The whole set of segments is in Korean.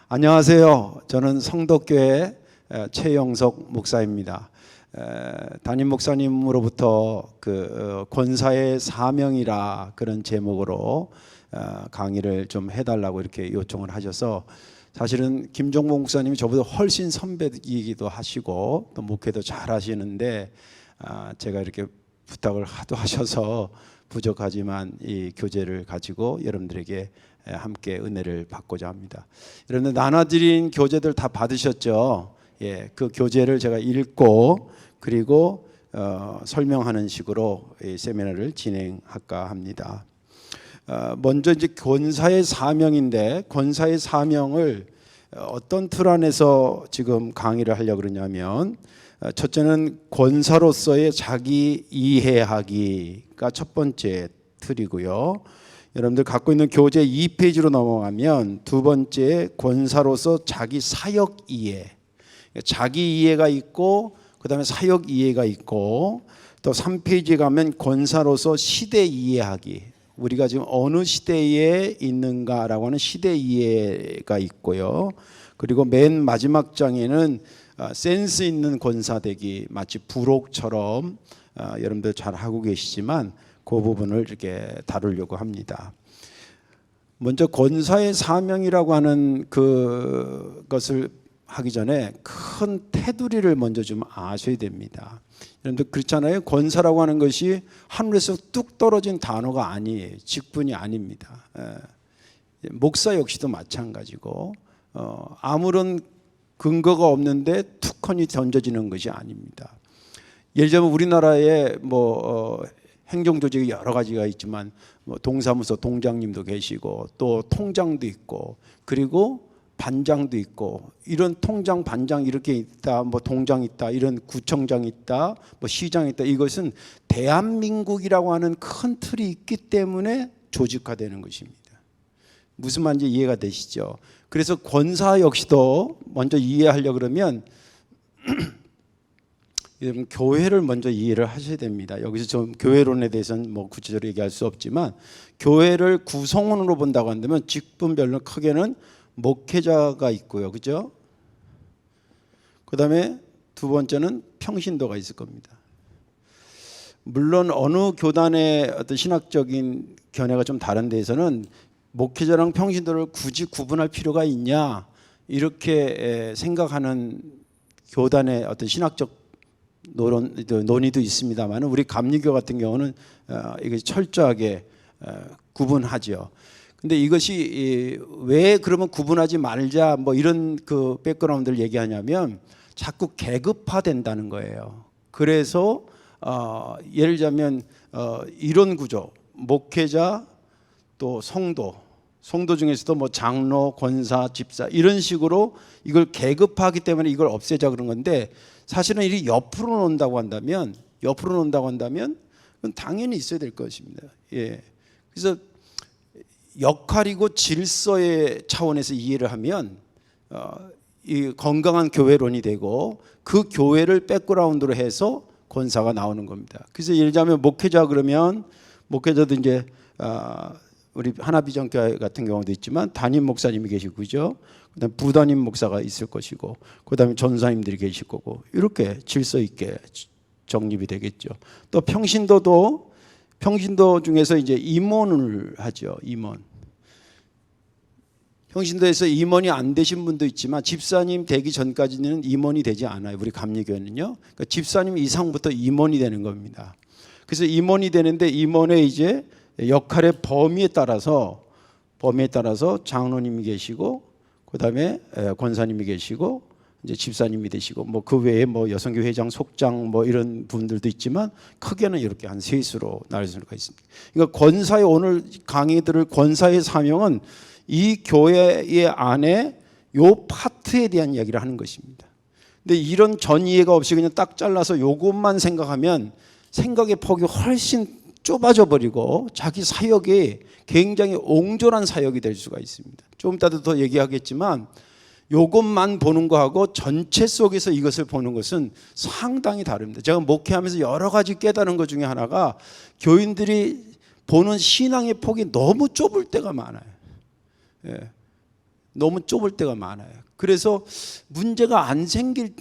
안녕하세요. 저는 성덕교회 최영석 목사입니다. 담임 목사님으로부터 권사의 사명이라 그런 제목으로 강의를 좀 해달라고 이렇게 요청을 하셔서, 사실은 김종복 목사님이 저보다 훨씬 선배이기도 하시고 또 목회도 잘 하시는데 제가 이렇게 부탁을 하도 하셔서 부족하지만 이 교재를 가지고 여러분들에게 함께 은혜를 받고자 합니다. 여러분들 나눠드린 교재들 다 받으셨죠? 예, 그 교재를 제가 읽고 그리고 설명하는 식으로 이 세미나를 진행할까 합니다. 먼저 이제 권사의 사명인데, 권사의 사명을 어떤 틀 안에서 지금 강의를 하려고 그러냐면, 첫째는 권사로서의 자기 이해하기가 첫 번째 틀이고요. 여러분들 갖고 있는 교재 2페이지로 넘어가면 두 번째, 권사로서 자기 사역 이해, 자기 이해가 있고 그 다음에 사역 이해가 있고, 또 3페이지에 가면 권사로서 시대 이해하기, 우리가 지금 어느 시대에 있는가라고 하는 시대 이해가 있고요. 그리고 맨 마지막 장에는 센스 있는 권사 되기, 마치 부록처럼 여러분들 잘 하고 계시지만 그 부분을 이렇게 다루려고 합니다. 먼저 권사의 사명이라고 하는 그것을 하기 전에 큰 테두리를 먼저 좀 아셔야 됩니다. 여러분들 그렇잖아요. 권사라고 하는 것이 하늘에서 뚝 떨어진 단어가 아니에요. 직분이 아닙니다. 목사 역시도 마찬가지고 아무런 근거가 없는데 툭하니 던져지는 것이 아닙니다. 예를 들면 우리나라에 행정조직이 여러 가지가 있지만 동사무소 동장님도 계시고 또 통장도 있고 그리고 반장도 있고, 이런 통장 반장 이렇게 있다, 동장 있다, 이런 구청장 있다, 시장 있다. 이것은 대한민국이라고 하는 큰 틀이 있기 때문에 조직화되는 것입니다. 무슨 말인지 이해가 되시죠? 그래서 권사 역시도 먼저 이해하려고 그러면 여러분 교회를 먼저 이해를 하셔야 됩니다. 여기서 좀 교회론에 대해서는 구체적으로 얘기할 수 없지만, 교회를 구성원으로 본다고 한다면 직분별로 크게는 목회자가 있고요, 그죠? 그 다음에 두 번째는 평신도가 있을 겁니다. 물론 어느 교단의 어떤 신학적인 견해가 좀 다른 데에서는 목회자랑 평신도를 굳이 구분할 필요가 있냐, 이렇게 생각하는 교단의 어떤 신학적 논의도 있습니다만, 우리 감리교 같은 경우는 이것이 철저하게 구분하죠. 근데 이것이 왜 그러면 구분하지 말자 이런 백그라운드를 얘기하냐면, 자꾸 계급화된다는 거예요. 그래서 예를 들자면 이런 구조, 목회자 또 성도 중에서도 장로, 권사, 집사 이런 식으로 이걸 계급화하기 때문에 이걸 없애자 그런 건데, 사실은 이 옆으로 논다고 한다면 그건 당연히 있어야 될 것입니다. 예. 그래서 역할이고 질서의 차원에서 이해를 하면 이 건강한 교회론이 되고, 그 교회를 백그라운드로 해서 권사가 나오는 겁니다. 그래서 예를 들자면 목회자 그러면, 목회자도 이제 우리 하나비전교회 같은 경우도 있지만 담임 목사님이 계시고, 그죠? 그다음 부담임 목사가 있을 것이고, 그다음에 전사님들이 계실 거고, 이렇게 질서 있게 정립이 되겠죠. 또 평신도 중에서 이제 임원을 하죠. 임원. 평신도에서 임원이 안 되신 분도 있지만 집사님 되기 전까지는 임원이 되지 않아요. 우리 감리교회는요. 그러니까 집사님 이상부터 임원이 되는 겁니다. 그래서 임원이 되는데, 임원의 이제 역할의 범위에 따라서 장로님이 계시고, 그다음에 권사님이 계시고, 이제 집사님이 되시고, 그 외에 여성교회 회장, 속장 이런 분들도 있지만, 크게는 이렇게 한 셋으로 나눌 수가 있습니다. 그러니까 권사의, 오늘 강의 들을 권사의 사명은 이 교회의 안에 요 파트에 대한 이야기를 하는 것입니다. 근데 이런 전 이해가 없이 그냥 딱 잘라서 요것만 생각하면 생각의 폭이 훨씬 좁아져 버리고 자기 사역이 굉장히 옹졸한 사역이 될 수가 있습니다. 조금 이따도 더 얘기하겠지만, 요것만 보는 거하고 전체 속에서 이것을 보는 것은 상당히 다릅니다. 제가 목회하면서 여러 가지 깨달은 것 중에 하나가, 교인들이 보는 신앙의 폭이 너무 좁을 때가 많아요. 예. 너무 좁을 때가 많아요. 그래서 문제가 안 생길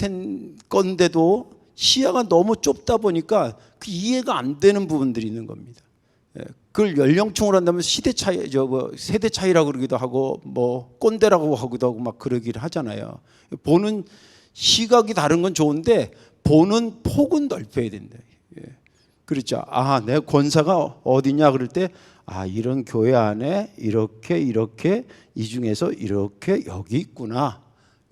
건데도 시야가 너무 좁다 보니까 그 이해가 안 되는 부분들이 있는 겁니다. 그걸 연령층으로 한다면 세대 차이라고 그러기도 하고 뭐 꼰대라고 하기도 하고 막 그러기를 하잖아요. 보는 시각이 다른 건 좋은데 보는 폭은 넓혀야 된다. 그렇죠. 내 권사가 어디냐 그럴 때 이런 교회 안에 이렇게 이 중에서 이렇게 여기 있구나.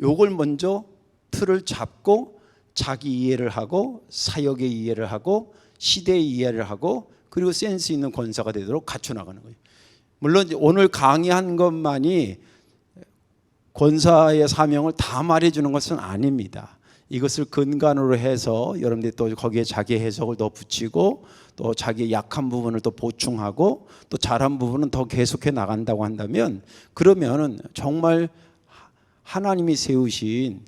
요걸 먼저 틀을 잡고 자기 이해를 하고 사역의 이해를 하고 시대의 이해를 하고 그리고 센스 있는 권사가 되도록 갖춰 나가는 거예요. 물론 오늘 강의한 것만이 권사의 사명을 다 말해주는 것은 아닙니다. 이것을 근간으로 해서 여러분들이 또 거기에 자기 해석을 더 붙이고 또 자기의 약한 부분을 또 보충하고 또 잘한 부분은 더 계속해 나간다고 한다면 그러면은 정말 하나님이 세우신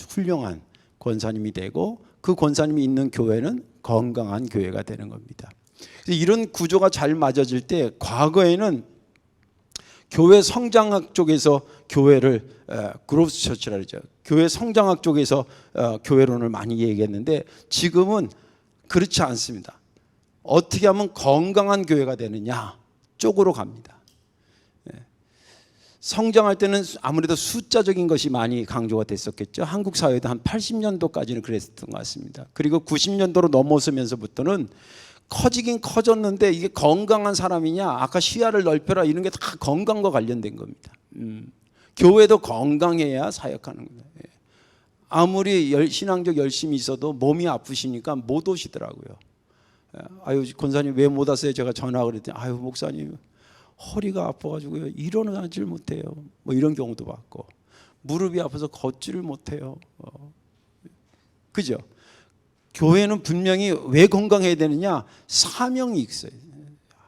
훌륭한 권사님이 되고 그 권사님이 있는 교회는 건강한 교회가 되는 겁니다. 이런 구조가 잘 맞아질 때 과거에는 교회 성장학 쪽에서 교회를 그로스 처치라 그러죠. 교회 성장학 쪽에서 교회론을 많이 얘기했는데 지금은 그렇지 않습니다. 어떻게 하면 건강한 교회가 되느냐 쪽으로 갑니다. 성장할 때는 아무래도 숫자적인 것이 많이 강조가 됐었겠죠. 한국 사회도 한 80년도까지는 그랬던 것 같습니다. 그리고 90년도로 넘어서면서부터는 커지긴 커졌는데 이게 건강한 사람이냐 아까 시야를 넓혀라 이런 게 다 건강과 관련된 겁니다. 교회도 건강해야 사역하는 거예요. 아무리 신앙적 열심히 있어도 몸이 아프시니까 못 오시더라고요. 권사님 왜 못 왔어요? 제가 전화 그랬더니 목사님 허리가 아파가지고요 일어나질 못해요. 뭐 이런 경우도 봤고 무릎이 아파서 걷지를 못해요. 그죠? 교회는 분명히 왜 건강해야 되느냐? 사명이 있어요.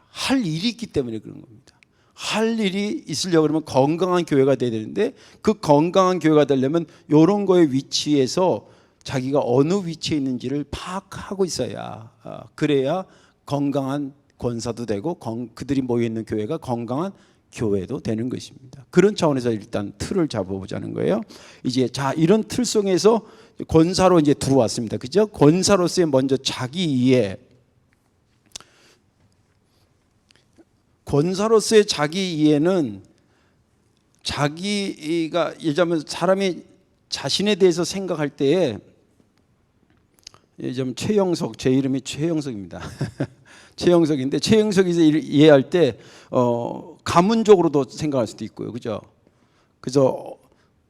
할 일이 있기 때문에 그런 겁니다. 할 일이 있으려고 그러면 건강한 교회가 돼야 되는데 그 건강한 교회가 되려면 이런 거에 위치해서 자기가 어느 위치에 있는지를 파악하고 있어야 그래야 건강한 권사도 되고 그들이 모여있는 교회가 건강한 교회도 되는 것입니다. 그런 차원에서 일단 틀을 잡아보자는 거예요. 이제 이런 틀 속에서 권사로 이제 들어왔습니다. 그죠? 권사로서의 먼저 자기 이해. 권사로서의 자기 이해는 자기가 예를 사람이 자신에 대해서 생각할 때에 최영석, 제 이름이 최영석입니다. 최영석인데 최영석에서 이해할 때 가문적으로도 생각할 수도 있고요. 그죠? 그래서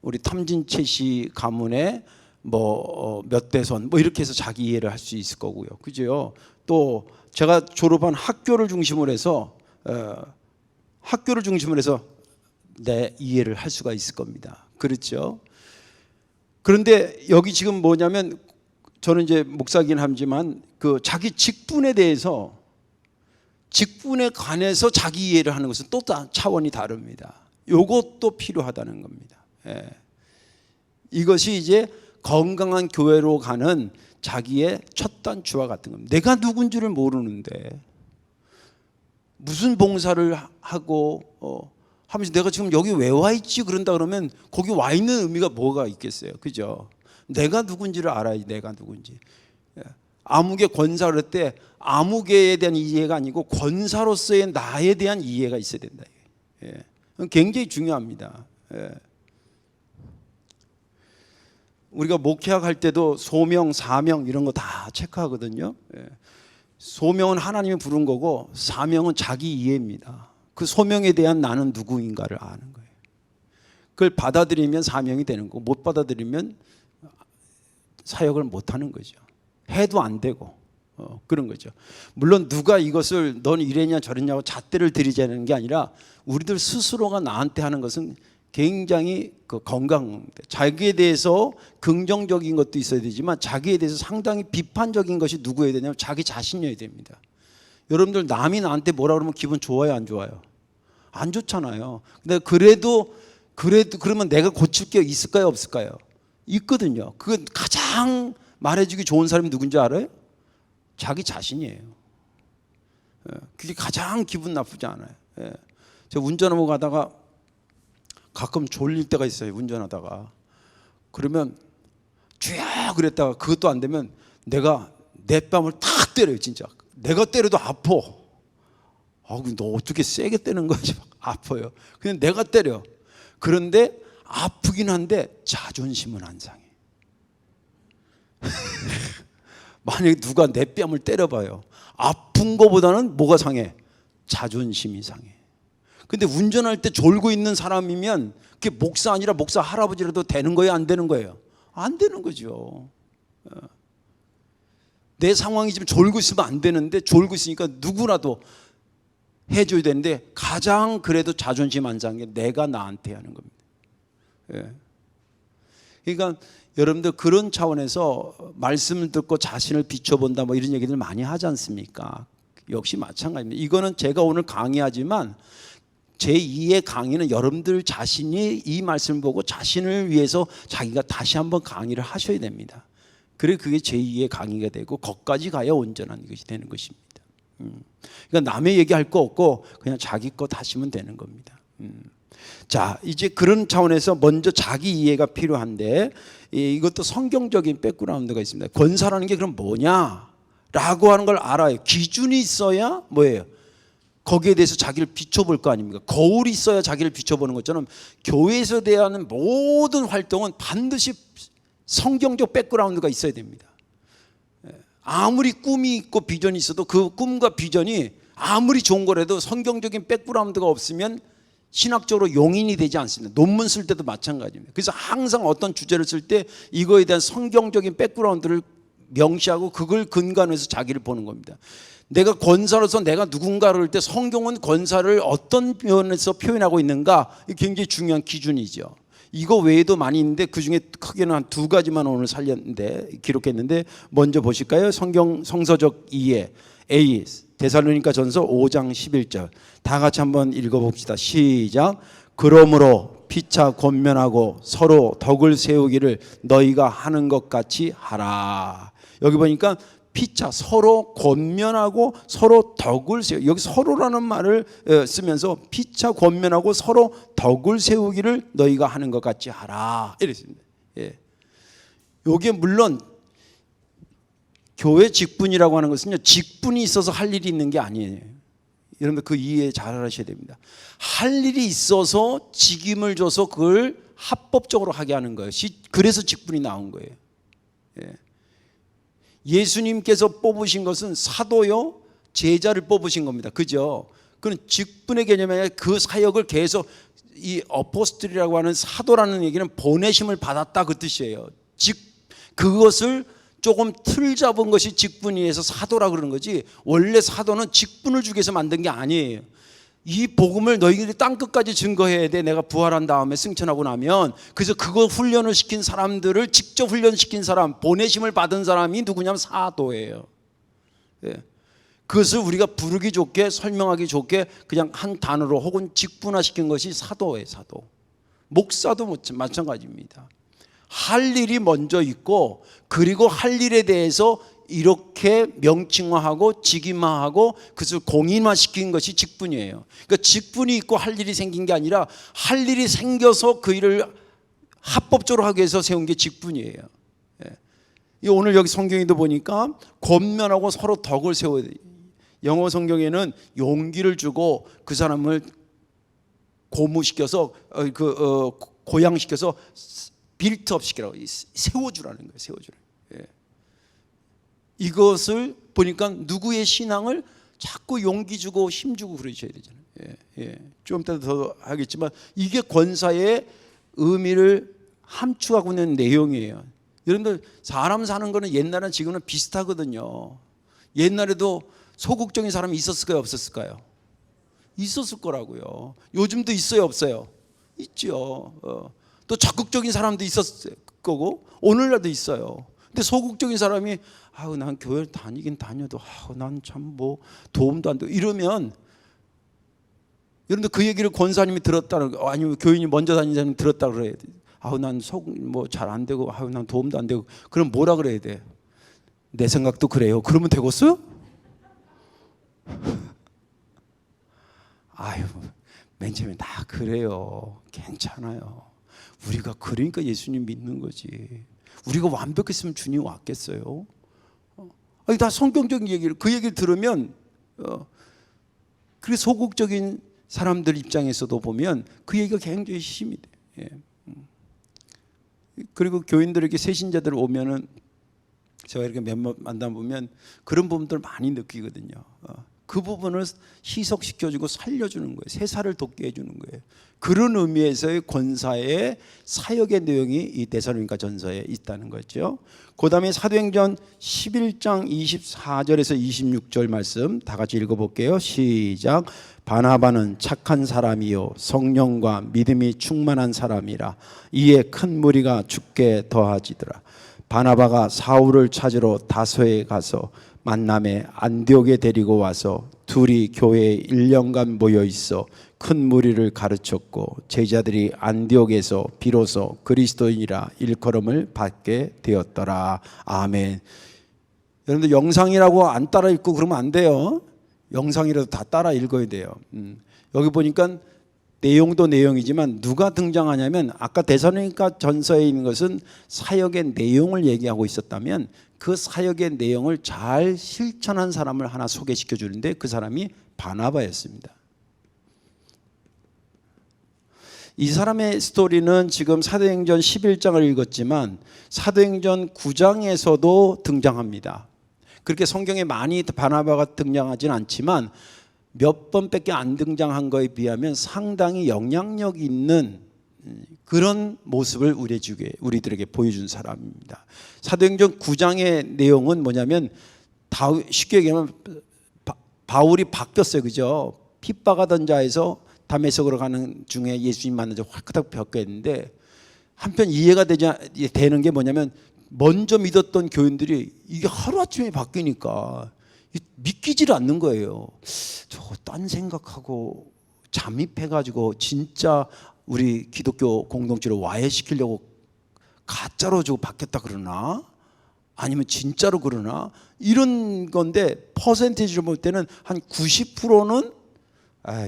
우리 탐진채 씨 가문에 몇 대선 이렇게 해서 자기 이해를 할 수 있을 거고요. 그죠? 또 제가 졸업한 학교를 중심으로 해서 내 이해를 할 수가 있을 겁니다. 그렇죠? 그런데 여기 지금 뭐냐면 저는 이제 목사긴 하지만 그 자기 직분에 대해서 직분에 관해서 자기 이해를 하는 것은 또 차원이 다릅니다. 이것도 필요하다는 겁니다. 이것이 이제 건강한 교회로 가는 자기의 첫 단추와 같은 겁니다. 내가 누군지를 모르는데 무슨 봉사를 하고 하면서 내가 지금 여기 왜 와 있지 그런다 그러면 거기 와 있는 의미가 뭐가 있겠어요. 그죠? 내가 누군지를 알아야지. 내가 누군지. 아무개 권사를 할 때 아무개에 대한 이해가 아니고 권사로서의 나에 대한 이해가 있어야 된다. 굉장히 중요합니다. 우리가 목회학 할 때도 소명, 사명 이런 거 다 체크하거든요. 소명은 하나님이 부른 거고 사명은 자기 이해입니다. 그 소명에 대한 나는 누구인가를 아는 거예요. 그걸 받아들이면 사명이 되는 거고 못 받아들이면 사역을 못 하는 거죠. 해도 안 되고 그런 거죠. 물론 누가 이것을 넌 이랬냐 저랬냐고 잣대를 들이자는 게 아니라 우리들 스스로가 나한테 하는 것은 굉장히 건강, 자기에 대해서 긍정적인 것도 있어야 되지만 자기에 대해서 상당히 비판적인 것이 누구여야 되냐면 자기 자신이어야 됩니다. 여러분들 남이 나한테 뭐라 그러면 기분 좋아요 안 좋아요? 안 좋잖아요. 근데 그래도 그러면 내가 고칠 게 있을까요 없을까요? 있거든요. 그건 가장 말해주기 좋은 사람이 누군지 알아요? 자기 자신이에요. 그게 가장 기분 나쁘지 않아요. 제가 운전하고 가다가 가끔 졸릴 때가 있어요, 운전하다가. 그러면 쥐야 그랬다가 그것도 안 되면 내가 내 뺨을 탁 때려요. 진짜 내가 때려도 아파. 너 어떻게 세게 때는 거지? 아파요. 그냥 내가 때려. 그런데 아프긴 한데 자존심은 안 상해. 만약에 누가 내 뺨을 때려봐요, 아픈 거보다는 뭐가 상해? 자존심이 상해. 근데 운전할 때 졸고 있는 사람이면 그게 목사 아니라 목사 할아버지라도 되는 거예요, 안 되는 거예요? 안 되는 거죠. 내 상황이 지금 졸고 있으면 안 되는데 졸고 있으니까 누구라도 해줘야 되는데 가장 그래도 자존심 안 상한 게 내가 나한테 하는 겁니다. 그러니까 여러분들 그런 차원에서 말씀을 듣고 자신을 비춰본다 뭐 이런 얘기들 많이 하지 않습니까? 역시 마찬가지입니다. 이거는 제가 오늘 강의하지만 제2의 강의는 여러분들 자신이 이 말씀을 보고 자신을 위해서 자기가 다시 한번 강의를 하셔야 됩니다. 그래 그게 제2의 강의가 되고 거기까지 가야 온전한 것이 되는 것입니다. 그러니까 남의 얘기할 거 없고 그냥 자기 거 하시면 되는 겁니다. 자, 이제 그런 차원에서 먼저 자기 이해가 필요한데 이것도 성경적인 백그라운드가 있습니다. 권사라는 게 그럼 뭐냐라고 하는 걸 알아요. 기준이 있어야 뭐예요? 거기에 대해서 자기를 비춰볼 거 아닙니까? 거울이 있어야 자기를 비춰보는 것처럼 교회에서 대하는 모든 활동은 반드시 성경적 백그라운드가 있어야 됩니다. 아무리 꿈이 있고 비전이 있어도 그 꿈과 비전이 아무리 좋은 거라도 성경적인 백그라운드가 없으면 신학적으로 용인이 되지 않습니다. 논문 쓸 때도 마찬가지입니다. 그래서 항상 어떤 주제를 쓸 때 이거에 대한 성경적인 백그라운드를 명시하고 그걸 근간으로 해서 자기를 보는 겁니다. 내가 권사로서 내가 누군가를 할 때 성경은 권사를 어떤 면에서 표현하고 있는가, 이게 굉장히 중요한 기준이죠. 이거 외에도 많이 있는데 그중에 크게는 한 두 가지만 오늘 기록했는데 먼저 보실까요? 성서적 이해 A, 데살로니가 전서 5장 11절 다 같이 한번 읽어봅시다. 시작. 그러므로 피차 권면하고 서로 덕을 세우기를 너희가 하는 것 같이 하라. 여기 보니까 피차 서로 권면하고 서로 덕을 세우, 여기 서로라는 말을 쓰면서 피차 권면하고 서로 덕을 세우기를 너희가 하는 것 같이 하라 이랬습니다. 이게 물론 교회 직분이라고 하는 것은요, 직분이 있어서 할 일이 있는 게 아니에요. 여러분들 그 이해 잘 하셔야 됩니다. 할 일이 있어서 직임을 줘서 그걸 합법적으로 하게 하는 거예요. 그래서 직분이 나온 거예요. 예수님께서 뽑으신 것은 사도요, 제자를 뽑으신 겁니다. 그죠? 그건 직분의 개념이 아니라 그 사역을 계속, 이 어포스톨이라고 하는 사도라는 얘기는 보내심을 받았다 그 뜻이에요. 그것을 조금 틀 잡은 것이 직분이어서 사도라 그러는 거지, 원래 사도는 직분을 주기 위해서 만든 게 아니에요. 이 복음을 너희들이 땅끝까지 증거해야 돼. 내가 부활한 다음에 승천하고 나면. 그래서 그거 훈련을 시킨 사람들을 직접 훈련시킨 사람, 보내심을 받은 사람이 누구냐면 사도예요. 그것을 우리가 부르기 좋게, 설명하기 좋게 그냥 한 단어로 혹은 직분화시킨 것이 사도예요. 사도. 목사도 마찬가지입니다. 할 일이 먼저 있고 그리고 할 일에 대해서 이렇게 명칭화하고 직임화하고 그것을 공인화시킨 것이 직분이에요. 그러니까 직분이 있고 할 일이 생긴 게 아니라 할 일이 생겨서 그 일을 합법적으로 하기 위해서 세운 게 직분이에요. 오늘 여기 성경에도 보니까 권면하고 서로 덕을 세워야 돼요. 영어 성경에는 용기를 주고 그 사람을 고무시켜서 고양시켜서 빌트업 시키라고, 세워주라는 거예요. 세워주라. 이것을 보니까 누구의 신앙을 자꾸 용기 주고 힘 주고 그러셔야 되잖아요. 좀 이따 더 하겠지만 이게 권사의 의미를 함축하고 있는 내용이에요. 여러분들 사람 사는 거는 옛날은 지금은 비슷하거든요. 옛날에도 소극적인 사람이 있었을까요? 없었을까요? 있었을 거라고요. 요즘도 있어요? 없어요? 있죠. 또 적극적인 사람도 있었을 거고 오늘날도 있어요. 근데 소극적인 사람이 난 교회를 다니긴 다녀도 난 참 뭐 도움도 안 되고 이러면, 여러분들 그 얘기를 권사님이 들었다는, 아니면 교인이 먼저 다니는 사람이 들었다 그래야 돼. 난 뭐 잘 안 되고 난 도움도 안 되고. 그럼 뭐라 그래야 돼? 내 생각도 그래요. 그러면 되겠어요? 맨 처음에 다 그래요. 괜찮아요. 우리가 그러니까 예수님 믿는 거지. 우리가 완벽했으면 주님 왔겠어요? 아니, 다 성경적인 얘기를, 그 얘기를 들으면 그 소극적인 사람들 입장에서도 보면 그 얘기가 굉장히 힘이 돼. 예. 그리고 교인들에게 새신자들 오면은 제가 이렇게 몇몇 만나보면 그런 부분들을 많이 느끼거든요. 그 부분을 희석시켜주고 살려주는 거예요. 새살을 돋게 해주는 거예요. 그런 의미에서의 권사의 사역의 내용이 이 데살로니가 전서에 있다는 거죠. 그 다음에 사도행전 11장 24절에서 26절 말씀 다 같이 읽어볼게요. 시작. 바나바는 착한 사람이요 성령과 믿음이 충만한 사람이라 이에 큰 무리가 죽게 더하지더라. 바나바가 사울을 찾으러 다소에 가서 만남에 안디옥에 데리고 와서 둘이 교회에 1년간 모여 있어 큰 무리를 가르쳤고 제자들이 안디옥에서 비로소 그리스도인이라 일컬음을 받게 되었더라. 아멘. 여러분들 영상이라고 안 따라 읽고 그러면 안 돼요. 영상이라도 다 따라 읽어야 돼요. 여기 보니까 내용도 내용이지만 누가 등장하냐면 아까 데살로니가 전서에 있는 것은 사역의 내용을 얘기하고 있었다면 그 사역의 내용을 잘 실천한 사람을 하나 소개시켜 주는데 그 사람이 바나바였습니다. 이 사람의 스토리는 지금 사도행전 11장을 읽었지만 사도행전 9장에서도 등장합니다. 그렇게 성경에 많이 바나바가 등장하지는 않지만 몇 번밖에 안 등장한 거에 비하면 상당히 영향력 있는 그런 모습을 우리들에게 보여준 사람입니다. 사도행전 9장의 내용은 뭐냐면 쉽게 얘기하면 바울이 바뀌었어요. 그죠? 핍박하던 자에서 다메섹으로 가는 중에 예수님 만나서 확 바뀌었는데 한편 이해가 되는 게 뭐냐면 먼저 믿었던 교인들이 이게 하루아침에 바뀌니까 믿기지를 않는 거예요. 저거 딴 생각하고 잠입해가지고 진짜 우리 기독교 공동체를 와해시키려고 가짜로 저거 바뀌었다 그러나? 아니면 진짜로 그러나? 이런 건데 퍼센티지로 볼 때는 한 90%는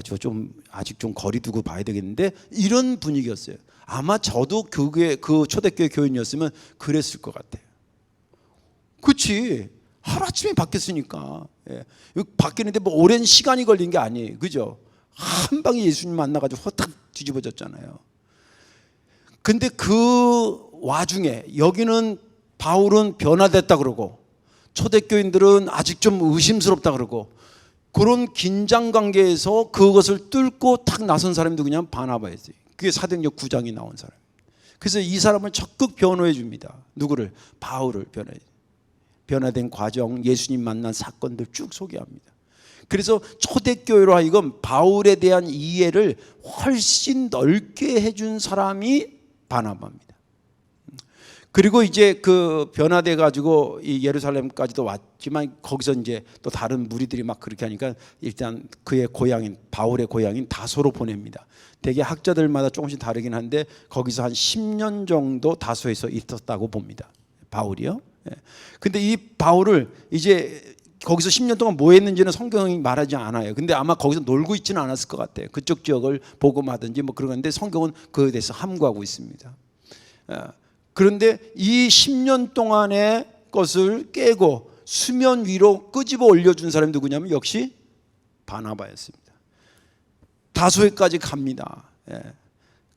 저 좀 아직 좀 거리 두고 봐야 되겠는데 이런 분위기였어요. 아마 저도 그 초대교회 교인이었으면 그랬을 것 같아요. 그렇지. 하루아침에 바뀌었으니까. 바뀌는데 뭐 오랜 시간이 걸린 게 아니에요. 그죠? 한 방에 예수님 만나가지고 허탁 뒤집어졌잖아요. 근데 그 와중에 여기는 바울은 변화됐다 그러고 초대교인들은 아직 좀 의심스럽다 그러고 그런 긴장 관계에서 그것을 뚫고 탁 나선 사람이 누구냐면 바나바였어요. 그게 사도행전 9장이 나온 사람. 그래서 이 사람을 적극 변호해 줍니다. 누구를? 바울을 변화된 과정, 예수님 만난 사건들 쭉 소개합니다. 그래서 초대교회로 하여금 바울에 대한 이해를 훨씬 넓게 해준 사람이 바나바입니다. 그리고 이제 그 변화돼 가지고 이 예루살렘까지도 왔지만 거기서 이제 또 다른 무리들이 막 그렇게 하니까 일단 그의 고향인 바울의 고향인 다소로 보냅니다. 대개 학자들마다 조금씩 다르긴 한데 거기서 한 10년 정도 다소에서 있었다고 봅니다. 바울이요. 근데 이 바울을 이제 거기서 10년 동안 뭐 했는지는 성경이 말하지 않아요. 근데 아마 거기서 놀고 있지는 않았을 것 같아요. 그쪽 지역을 복음하든지 뭐 그러는데 성경은 그에 대해서 함구하고 있습니다. 그런데 이 10년 동안의 것을 깨고 수면 위로 끄집어 올려준 사람이 누구냐면 역시 바나바였습니다. 다소에까지 갑니다.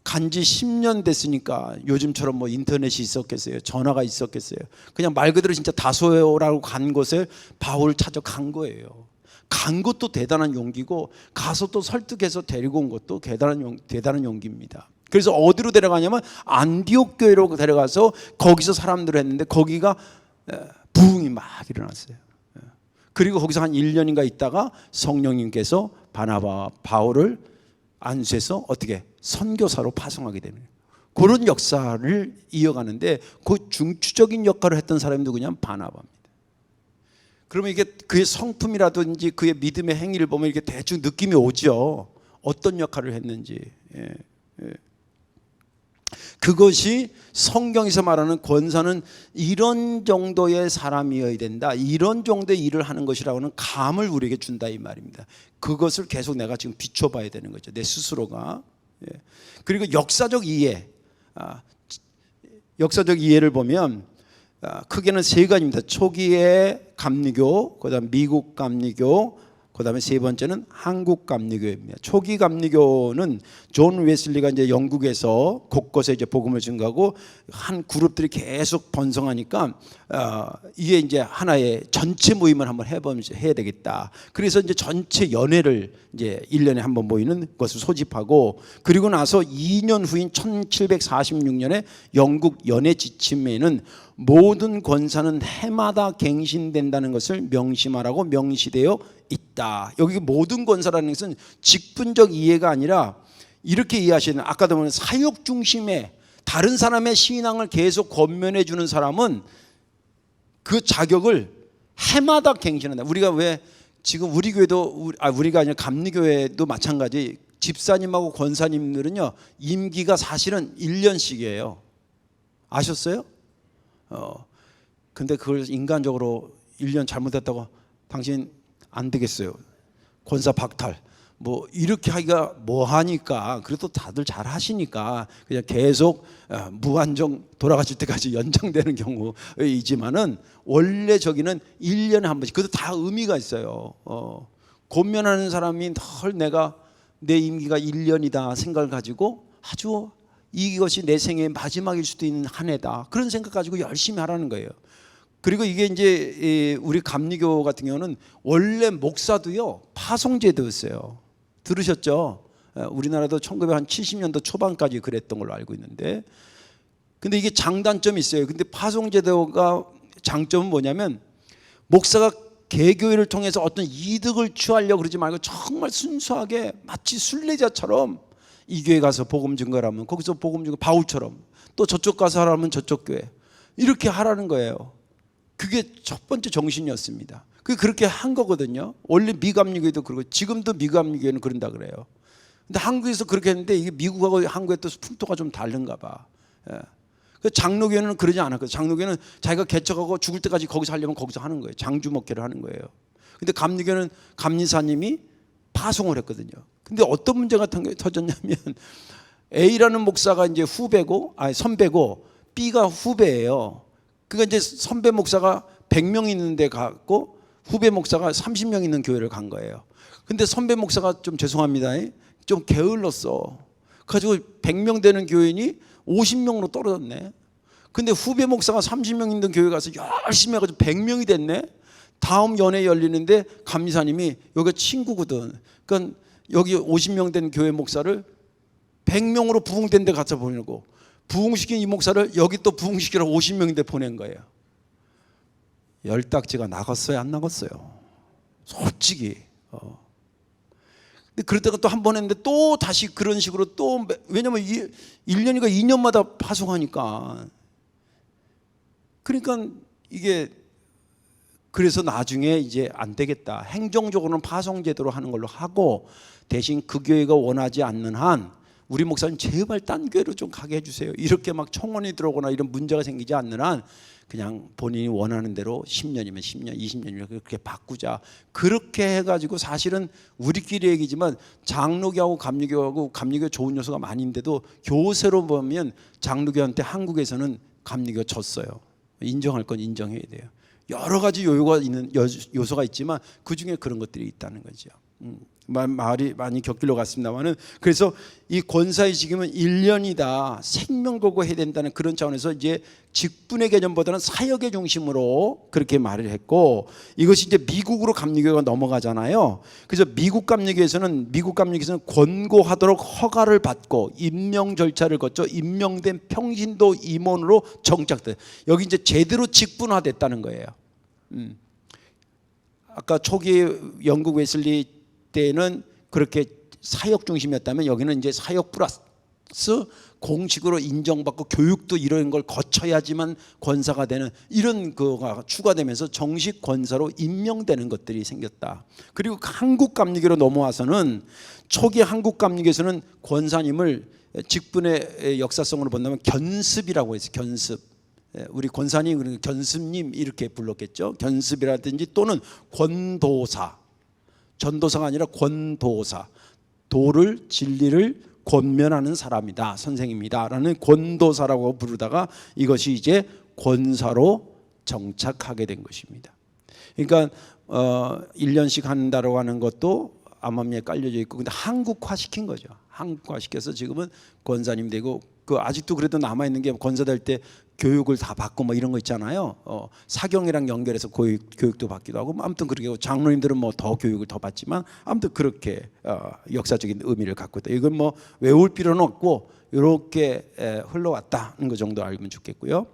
간지 10년 됐으니까 요즘처럼 뭐 인터넷이 있었겠어요? 전화가 있었겠어요? 그냥 말 그대로 진짜 다소라고 간 곳에 바울을 찾아간 거예요. 간 것도 대단한 용기고 가서 또 설득해서 데리고 온 것도 대단한 용기입니다. 그래서 어디로 데려가냐면 안디옥 교회로 데려가서 거기서 사람들을 했는데 거기가 부흥이 막 일어났어요. 그리고 거기서 한 1년인가 있다가 성령님께서 바나바와 바울을 안수해서 어떻게 선교사로 파송하게 되는 그런 역사를 이어가는데 그 중추적인 역할을 했던 사람이 누구냐면 바나바입니다. 그러면 이게 그의 성품이라든지 그의 믿음의 행위를 보면 이렇게 대충 느낌이 오죠. 어떤 역할을 했는지. 그것이 성경에서 말하는 권사는 이런 정도의 사람이어야 된다, 이런 정도의 일을 하는 것이라고 하는 감을 우리에게 준다 이 말입니다. 그것을 계속 내가 지금 비춰봐야 되는 거죠, 내 스스로가. 그리고 역사적 이해, 역사적 이해를 보면 크게는 세 가지입니다. 초기의 감리교, 그다음 미국 감리교, 그다음에 세 번째는 한국 감리교입니다. 초기 감리교는 존 웨슬리가 이제 영국에서 곳곳에 이제 복음을 증거하고 한 그룹들이 계속 번성하니까 이게 이제 하나의 전체 모임을 한번 해야 되겠다. 그래서 이제 전체 연회를 이제 1년에 한 번 모이는 것을 소집하고, 그리고 나서 2년 후인 1746년에 영국 연회 지침에는 모든 권사는 해마다 갱신된다는 것을 명심하라고 명시되어 있다. 여기 모든 권사라는 것은 직분적 이해가 아니라 이렇게 이해하시는, 아까도 보면 사역 중심의 다른 사람의 신앙을 계속 권면해 주는 사람은 그 자격을 해마다 갱신한다. 우리가 왜 지금 우리 교회도 우리가 아니라 감리교회도 마찬가지, 집사님하고 권사님들은요 임기가 사실은 1년씩이에요. 아셨어요? 근데 그걸 인간적으로 1년 잘못했다고 당신 안 되겠어요, 권사 박탈 뭐 이렇게 하기가 뭐하니까, 그래도 다들 잘 하시니까 그냥 계속 무한정 돌아가실 때까지 연장되는 경우이지만은 원래 저기는 1년에 한 번씩, 그것도 다 의미가 있어요. 권면하는 사람이 늘 내가 내 임기가 1년이다 생각을 가지고 아주 이것이 내 생의 마지막일 수도 있는 한 해다, 그런 생각 가지고 열심히 하라는 거예요. 그리고 이게 이제 우리 감리교 같은 경우는 원래 목사도요 파송제도였어요. 들으셨죠? 우리나라도 1970년도 초반까지 그랬던 걸로 알고 있는데, 근데 이게 장단점이 있어요. 근데 파송제도가 장점은 뭐냐면, 목사가 개교회를 통해서 어떤 이득을 취하려고 그러지 말고 정말 순수하게 마치 순례자처럼 이 교회 가서 복음 증거를 하면 거기서 복음 증거, 바울처럼 또 저쪽 가서 하라면 저쪽 교회, 이렇게 하라는 거예요. 그게 첫 번째 정신이었습니다. 그렇게 한 거거든요. 원래 미감리교회도 그러고 지금도 미감리교회는 그런다 그래요. 근데 한국에서 그렇게 했는데 이게 미국하고 한국의 또 풍토가 좀 다른가 봐. 장로교회는 그러지 않았거든요. 장로교회는 자기가 개척하고 죽을 때까지 거기서 하려면 거기서 하는 거예요. 장주목회를 하는 거예요. 근데 감리교회는 감리사님이 파송을 했거든요. 근데 어떤 문제가 터졌냐면 A라는 목사가 이제 선배고 B가 후배예요. 그러니까 이제 선배 목사가 100명 있는 데 갔고 후배 목사가 30명 있는 교회를 간 거예요. 근데 선배 목사가 좀 죄송합니다, 좀 게을렀어. 그래가지고 100명 되는 교인이 50명으로 떨어졌네. 근데 후배 목사가 30명 있는 교회 가서 열심히 해가지고 100명이 됐네. 다음 연회 열리는데 감리사님이, 여기가 친구거든, 그러니까 여기 50명 된 교회 목사를 100명으로 부흥된 데 가서 보내고, 부흥시킨 이 목사를 여기 또 부흥시키러 50명인데 보낸 거예요. 열딱지가 나갔어요, 안 나갔어요? 솔직히. 근데 그러다가 또 한 번 했는데 또 다시 그런 식으로 또, 왜냐면 1년이가 2년마다 파송하니까. 그러니까 이게, 그래서 나중에 이제 안 되겠다, 행정적으로는 파송제도로 하는 걸로 하고, 대신 그 교회가 원하지 않는 한 우리 목사님 제발 딴 교회로 좀 가게 해주세요, 이렇게 막 청원이 들어오거나 이런 문제가 생기지 않는 한 그냥 본인이 원하는 대로 10년이면 10년, 20년이면 그렇게 바꾸자. 그렇게 해가지고 사실은 우리끼리 얘기지만 장로교하고 감리교 좋은 요소가 많은데도 교세로 보면 장로교한테 한국에서는 감리교 졌어요. 인정할 건 인정해야 돼요. 여러 가지 요소가 있지만 그중에 그런 것들이 있다는 거죠. 말이 많이 격길로 갔습니다만은, 그래서 이 권사의 직임은 1년이다, 생명 걸고 해야 된다는 그런 차원에서 이제 직분의 개념보다는 사역의 중심으로 그렇게 말을 했고, 이것이 이제 미국으로 감리교가 넘어가잖아요. 그래서 미국 감리교에서는 권고하도록 허가를 받고 임명 절차를 거쳐 임명된 평신도 임원으로 정착돼. 여기 이제 제대로 직분화됐다는 거예요. 아까 초기 영국 웨슬리 때는 그렇게 사역 중심이었다면, 여기는 이제 사역 플러스 공식으로 인정받고 교육도 이런 걸 거쳐야지만 권사가 되는, 이런 거가 추가되면서 정식 권사로 임명되는 것들이 생겼다. 그리고 한국 감리교로 넘어와서는 초기 한국 감리교에서는 권사님을 직분의 역사성으로 본다면 견습이라고 해서 견습. 우리 권사님, 견습님 이렇게 불렀겠죠. 견습이라든지 또는 권도사. 전도사가 아니라 권도사. 도를 진리를 권면하는 사람이다, 선생입니다 라는 권도사라고 부르다가 이것이 이제 권사로 정착하게 된 것입니다. 그러니까 1년씩 한다고 하는 것도 암암리에 깔려져 있고, 근데 한국화시킨 거죠. 한국화시켜서 지금은 권사님 되고, 그 아직도 그래도 남아있는 게 권사 될 때 교육을 다 받고 뭐 이런 거 있잖아요. 사경이랑 연결해서 교육도 받기도 하고, 아무튼 그렇게, 장로님들은 뭐 더 교육을 더 받지만 아무튼 그렇게 역사적인 의미를 갖고 있다. 이건 뭐 외울 필요는 없고 이렇게 흘러왔다는 것 정도 알면 좋겠고요.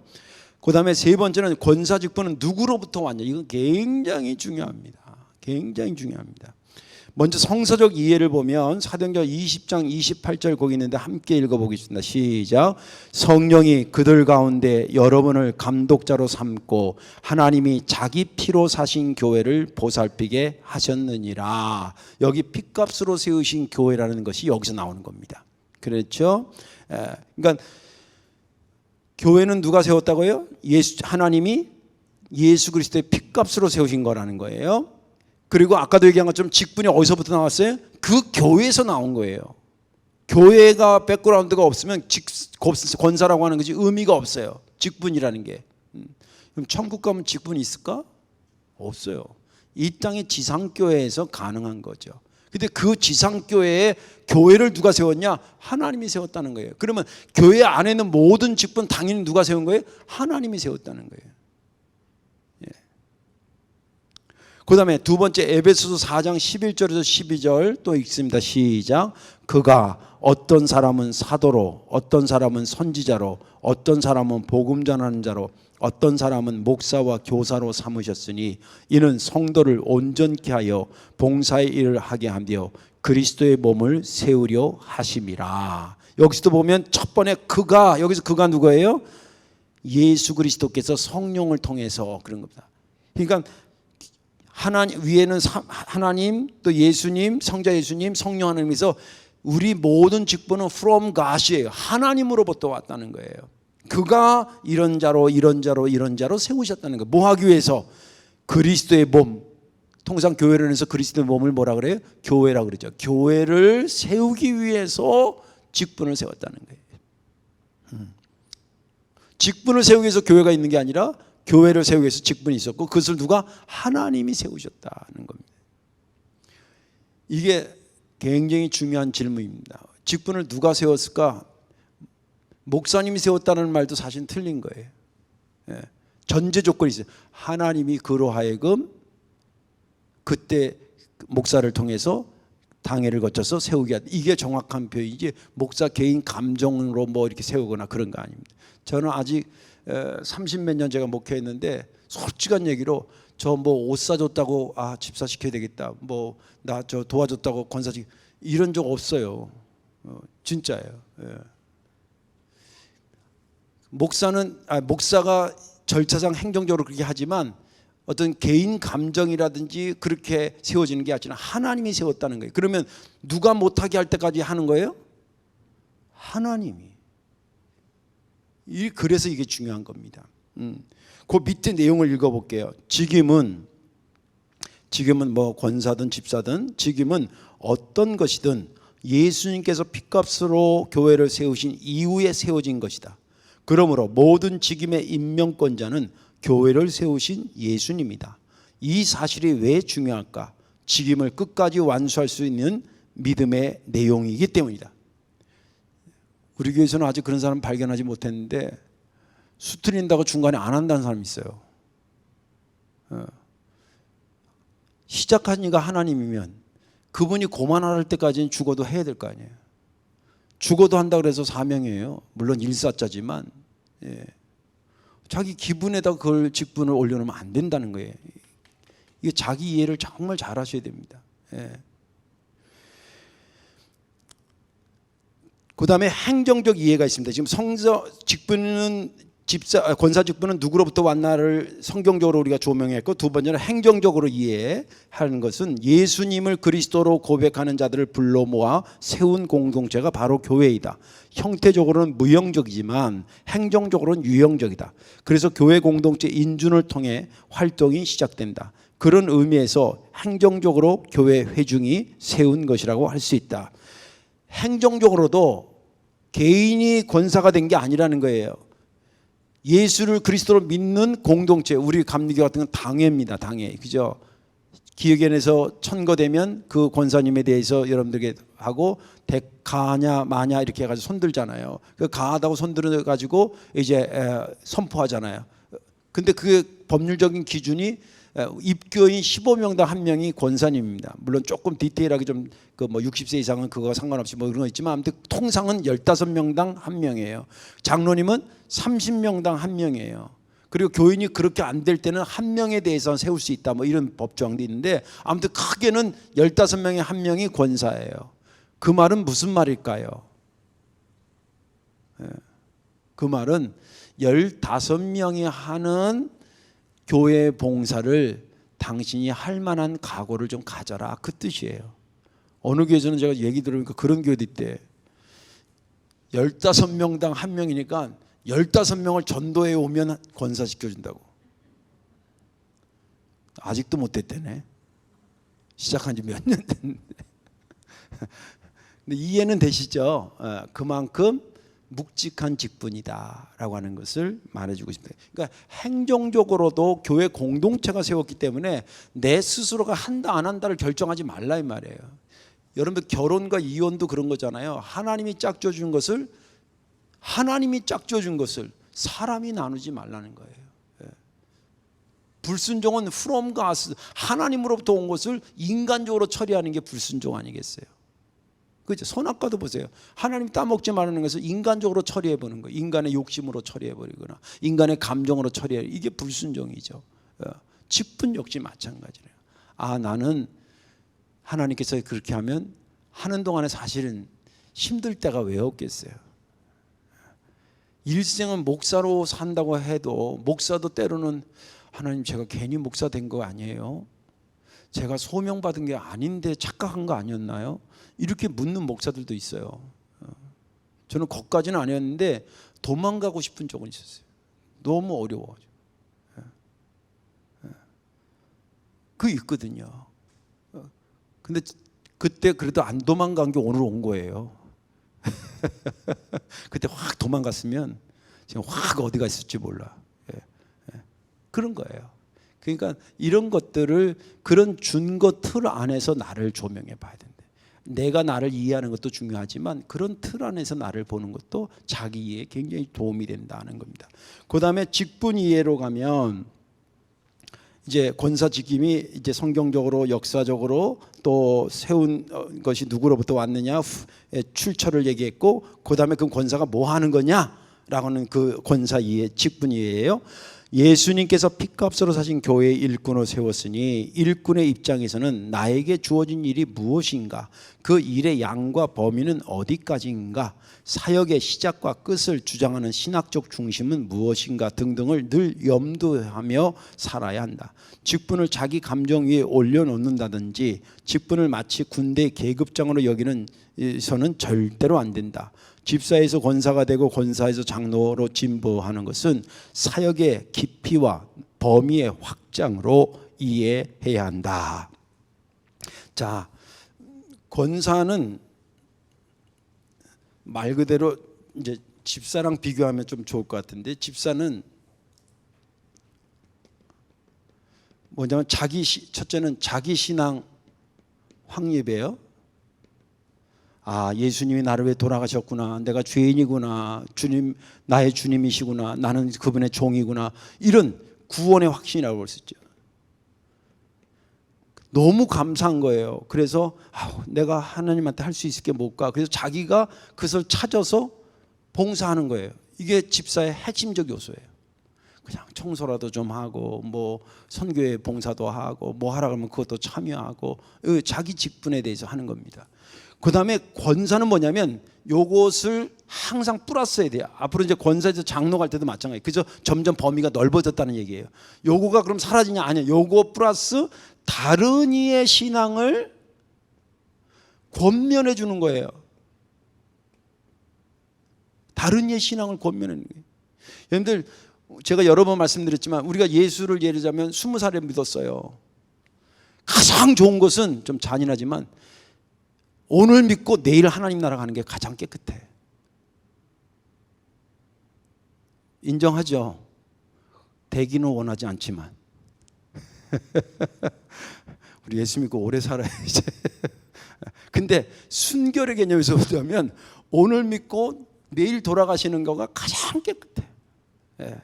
그 다음에 세 번째는 권사 직분은 누구로부터 왔냐. 이건 굉장히 중요합니다. 굉장히 중요합니다. 먼저 성서적 이해를 보면 사도행전 20장 28절 거기 있는데 함께 읽어보겠습니다. 시작. 성령이 그들 가운데 여러분을 감독자로 삼고 하나님이 자기 피로 사신 교회를 보살피게 하셨느니라. 여기 핏값으로 세우신 교회라는 것이 여기서 나오는 겁니다. 그렇죠? 그러니까 교회는 누가 세웠다고요? 하나님이 예수 그리스도의 핏값으로 세우신 거라는 거예요. 그리고 아까도 얘기한 것처럼 직분이 어디서부터 나왔어요? 그 교회에서 나온 거예요. 교회가 백그라운드가 없으면 권사라고 하는 것이 의미가 없어요. 직분이라는 게. 그럼 천국 가면 직분이 있을까? 없어요. 이 땅의 지상교회에서 가능한 거죠. 근데 그 지상교회에 교회를 누가 세웠냐? 하나님이 세웠다는 거예요. 그러면 교회 안에 있는 모든 직분 당연히 누가 세운 거예요? 하나님이 세웠다는 거예요. 그 다음에 두 번째 에베소서 4장 11절에서 12절 또 읽습니다. 시작. 그가 어떤 사람은 사도로, 어떤 사람은 선지자로, 어떤 사람은 복음 전하는 자로, 어떤 사람은 목사와 교사로 삼으셨으니 이는 성도를 온전케 하여 봉사의 일을 하게 하며 그리스도의 몸을 세우려 하심이라. 여기서도 보면 첫 번에 그가, 여기서 그가 누구예요? 예수 그리스도께서 성령을 통해서 그런 겁니다. 그러니까 하나님 위에는 하나님, 또 예수님, 성자 예수님, 성령 하나님에서 우리 모든 직분은 from God이에요. 하나님으로부터 왔다는 거예요. 그가 이런 자로 이런 자로 이런 자로 세우셨다는 거예요. 뭐 하기 위해서? 그리스도의 몸. 통상 교회를 해서 그리스도의 몸을 뭐라 그래요? 교회라 그러죠. 교회를 세우기 위해서 직분을 세웠다는 거예요. 직분을 세우기 위해서 교회가 있는 게 아니라 교회를 세우기 위해서 직분이 있었고 그것을 누가? 하나님이 세우셨다는 겁니다. 이게 굉장히 중요한 질문입니다. 직분을 누가 세웠을까? 목사님이 세웠다는 말도 사실 틀린 거예요. 전제 조건이 있어요. 하나님이 그로 하여금 그때 목사를 통해서 당회를 거쳐서 세우게 하다. 이게 정확한 표현이지 목사 개인 감정으로 뭐 이렇게 세우거나 그런 거 아닙니다. 저는 아직 30몇 년 제가 목회했는데 솔직한 얘기로 저 뭐 옷 사줬다고 집사 시켜야 되겠다, 뭐 나 저 도와줬다고 권사직 이런 적 없어요. 진짜예요. 목사가 절차상 행정적으로 그렇게 하지만 어떤 개인 감정이라든지 그렇게 세워지는 게 아니라 하나님이 세웠다는 거예요. 그러면 누가 못하게 할 때까지 하는 거예요? 하나님이. 그래서 이게 중요한 겁니다. 그 밑에 내용을 읽어볼게요. 직임은 뭐 권사든 집사든 직임은 어떤 것이든 예수님께서 핏값으로 교회를 세우신 이후에 세워진 것이다. 그러므로 모든 직임의 임명권자는 교회를 세우신 예수님이다. 이 사실이 왜 중요할까? 직임을 끝까지 완수할 수 있는 믿음의 내용이기 때문이다. 우리 교회에서는 아직 그런 사람 발견하지 못했는데 수틀린다고 중간에 안 한다는 사람이 있어요. 시작한 이가 하나님이면 그분이 고만할 때까지는 죽어도 해야 될 거 아니에요. 죽어도 한다 그래서 사명이에요. 물론 일사자지만 자기 기분에다가 그걸 직분을 올려놓으면 안 된다는 거예요. 이게 자기 이해를 정말 잘 하셔야 됩니다. 그 다음에 행정적 이해가 있습니다. 지금 직분은 권사 직분은 누구로부터 왔나를 성경적으로 우리가 조명했고, 두 번째는 행정적으로 이해하는 것은 예수님을 그리스도로 고백하는 자들을 불러 모아 세운 공동체가 바로 교회이다. 형태적으로는 무형적이지만 행정적으로는 유형적이다. 그래서 교회 공동체 인준을 통해 활동이 시작된다. 그런 의미에서 행정적으로 교회 회중이 세운 것이라고 할 수 있다. 행정적으로도 개인이 권사가 된 게 아니라는 거예요. 예수를 그리스도로 믿는 공동체, 우리 감리교 같은 건 당회입니다. 당회, 그죠? 기획연에서 천거되면 그 권사님에 대해서 여러분들에게 하고 가냐 마냐 이렇게 해가지고 손들잖아요. 그 가하다고 손들어 가지고 이제 선포하잖아요. 근데 그 법률적인 기준이 입교인 15명당 1명이 권사님입니다. 물론 조금 디테일하게 좀 그 뭐 60세 이상은 그거와 상관없이 뭐 그런 거 있지만, 아무튼 통상은 15명당 1명이에요. 장로님은 30명당 1명이에요. 그리고 교인이 그렇게 안 될 때는 1명에 대해서 세울 수 있다, 뭐 이런 법 조항도 있는데, 아무튼 크게는 15명에 1명이 권사예요. 그 말은 무슨 말일까요? 그 말은 15명이 하는 교회 봉사를 당신이 할 만한 각오를 좀 가져라, 그 뜻이에요. 어느 교회에서는 제가 얘기 들으니까 그런 교회도 있대. 15명당 1명이니까 15명을 전도해 오면 권사시켜준다고. 아직도 못 됐대네. 시작한 지 몇 년 됐는데. 근데 이해는 되시죠? 그만큼 묵직한 직분이다라고 하는 것을 말해주고 싶습니다. 그러니까 행정적으로도 교회 공동체가 세웠기 때문에 내 스스로가 한다 안 한다를 결정하지 말라 이 말이에요. 여러분들 결혼과 이혼도 그런 거잖아요. 하나님이 짝져준 것을 사람이 나누지 말라는 거예요. 불순종은 from God, 하나님으로부터 온 것을 인간적으로 처리하는 게 불순종 아니겠어요? 그렇죠? 선악과도 보세요. 하나님 따먹지 말라는 것을 인간적으로 처리해보는 거예요. 인간의 욕심으로 처리해버리거나 인간의 감정으로 처리해, 이게 불순종이죠. 직분 역시 마찬가지예요. 나는 하나님께서 그렇게 하면 하는 동안에 사실은 힘들 때가 왜 없겠어요? 일생은 목사로 산다고 해도 목사도 때로는 하나님 제가 괜히 목사 된 거 아니에요? 제가 소명받은 게 아닌데 착각한 거 아니었나요? 이렇게 묻는 목사들도 있어요. 저는 거기까지는 아니었는데 도망가고 싶은 적은 있었어요. 너무 어려워가지고. 그게 있거든요. 근데 그때 그래도 안 도망간 게 오늘 온 거예요. 그때 확 도망갔으면 지금 확 어디가 있을지 몰라. 그런 거예요. 그러니까 이런 것들을 그런 준거 틀 안에서 나를 조명해 봐야 된다. 내가 나를 이해하는 것도 중요하지만 그런 틀 안에서 나를 보는 것도 자기 이해에 굉장히 도움이 된다는 겁니다. 그 다음에 직분 이해로 가면 이제 권사 직임이 이제 성경적으로 역사적으로 또 세운 것이 누구로부터 왔느냐 출처를 얘기했고, 그 다음에 그 권사가 뭐 하는 거냐라고는 그 권사 이해, 직분 이해예요. 예수님께서 피값으로 사신 교회의 일꾼을 세웠으니 일꾼의 입장에서는 나에게 주어진 일이 무엇인가, 그 일의 양과 범위는 어디까지인가, 사역의 시작과 끝을 주장하는 신학적 중심은 무엇인가 등등을 늘 염두하며 살아야 한다. 직분을 자기 감정 위에 올려놓는다든지 직분을 마치 군대 계급장으로 여기는 서는 절대로 안 된다. 집사에서 권사가 되고 권사에서 장로로 진보하는 것은 사역의 깊이와 범위의 확장으로 이해해야 한다. 자, 권사는 말 그대로 이제 집사랑 비교하면 좀 좋을 것 같은데, 집사는 뭐냐면 첫째는 자기 신앙 확립이에요. 예수님이 나를 위해 돌아가셨구나, 내가 죄인이구나, 주님 나의 주님이시구나, 나는 그분의 종이구나, 이런 구원의 확신이라고 볼 수 있죠. 너무 감사한 거예요. 그래서 내가 하나님한테 할 수 있을 게 뭘까, 그래서 자기가 그것을 찾아서 봉사하는 거예요. 이게 집사의 핵심적 요소예요. 그냥 청소라도 좀 하고 뭐 선교회 봉사도 하고 뭐 하라 그러면 그것도 참여하고 자기 직분에 대해서 하는 겁니다. 그 다음에 권사는 뭐냐면 요것을 항상 플러스해야 돼요. 앞으로 이제 권사에서 장로 갈 때도 마찬가지예요. 그저 점점 범위가 넓어졌다는 얘기예요. 요거가 그럼 사라지냐? 아니야. 요거 플러스 다른 이의 신앙을 권면해 주는 거예요. 다른 이의 신앙을 권면하는 거예요. 여러분들, 제가 여러 번 말씀드렸지만 우리가 예수를 예를 들자면 20살에 믿었어요. 가장 좋은 것은 좀 잔인하지만 오늘 믿고 내일 하나님 나라 가는 게 가장 깨끗해. 인정하죠? 되기는 원하지 않지만 우리 예수 믿고 오래 살아야지. 근데 순결의 개념에서 보자면 오늘 믿고 내일 돌아가시는 거가 가장 깨끗해. 예.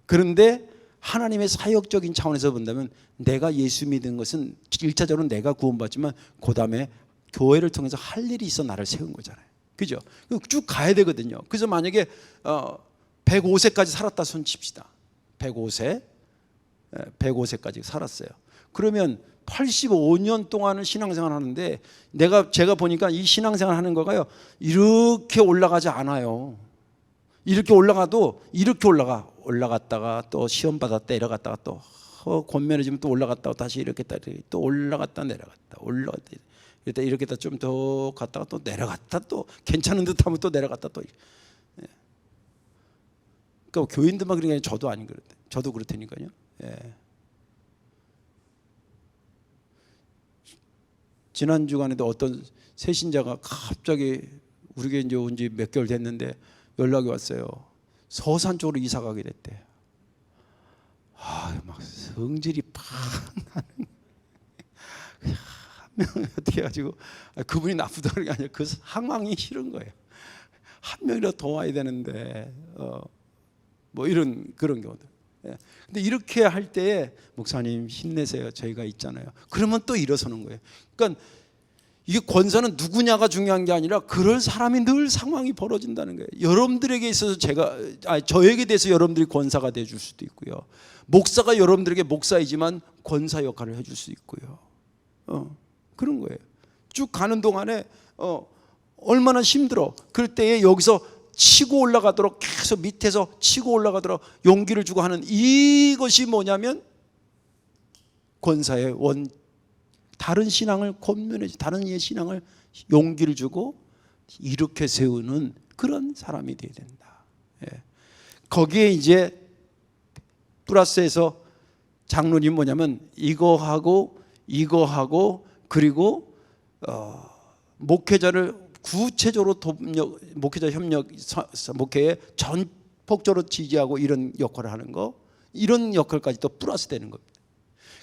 그런데 하나님의 사역적인 차원에서 본다면 내가 예수 믿은 것은 1차적으로 내가 구원받지만 그 다음에 교회를 통해서 할 일이 있어 나를 세운 거잖아요. 그죠? 쭉 가야 되거든요. 그래서 만약에 105세까지 살았다 손 칩시다. 105세까지 살았어요. 그러면 85년 동안은 신앙생활 하는데 제가 보니까 이 신앙생활 하는 거가요 이렇게 올라가지 않아요. 이렇게 올라가도 이렇게 올라갔다가 또 시험 받았다 내려갔다가 또 권면해지면 또 올라갔다가 다시 이렇게 또 올라갔다 내려갔다 올라갔다 이렇게 좀 더 갔다가 또 내려갔다 또 괜찮은 듯하면 또 내려갔다 또. 그러니까 교인들만 그런 게 아니라 저도 아닌 그런데 저도 그렇다니까요. 예. 지난 주간에도 어떤 새신자가 갑자기 우리가 이제 온 지 몇 개월 됐는데 연락이 왔어요. 서산 쪽으로 이사 가게 됐대. 막 성질이 팍 나는. 한 명이 어떻게 해가지고 그분이 나쁘다 그런 게 아니라 그 상황이 싫은 거예요. 한 명이라도 더 와야 되는데 뭐 그런 경우들. 근데 이렇게 할 때에 목사님 힘내세요. 저희가 있잖아요. 그러면 또 일어서는 거예요. 그러니까 이게 권사는 누구냐가 중요한 게 아니라 그럴 사람이 늘 상황이 벌어진다는 거예요. 여러분들에게 있어서 저에게 대해서 여러분들이 권사가 되어줄 수도 있고요. 목사가 여러분들에게 목사이지만 권사 역할을 해줄 수 있고요. 그런 거예요. 쭉 가는 동안에 얼마나 힘들어. 그럴 때에 여기서 치고 올라가도록 계속 밑에서 치고 올라가도록 용기를 주고 하는 이것이 뭐냐면 권사의 다른 신앙을 권면해주고 다른 이의 신앙을 용기를 주고 이렇게 세우는 그런 사람이 되어야 된다. 거기에 이제 플러스에서 장로님 뭐냐면 이거하고 그리고 목회자를 구체적으로 목회자 협력 목회에 전폭적으로 지지하고 이런 역할을 하는 거 이런 역할까지 또 플러스 되는 겁니다.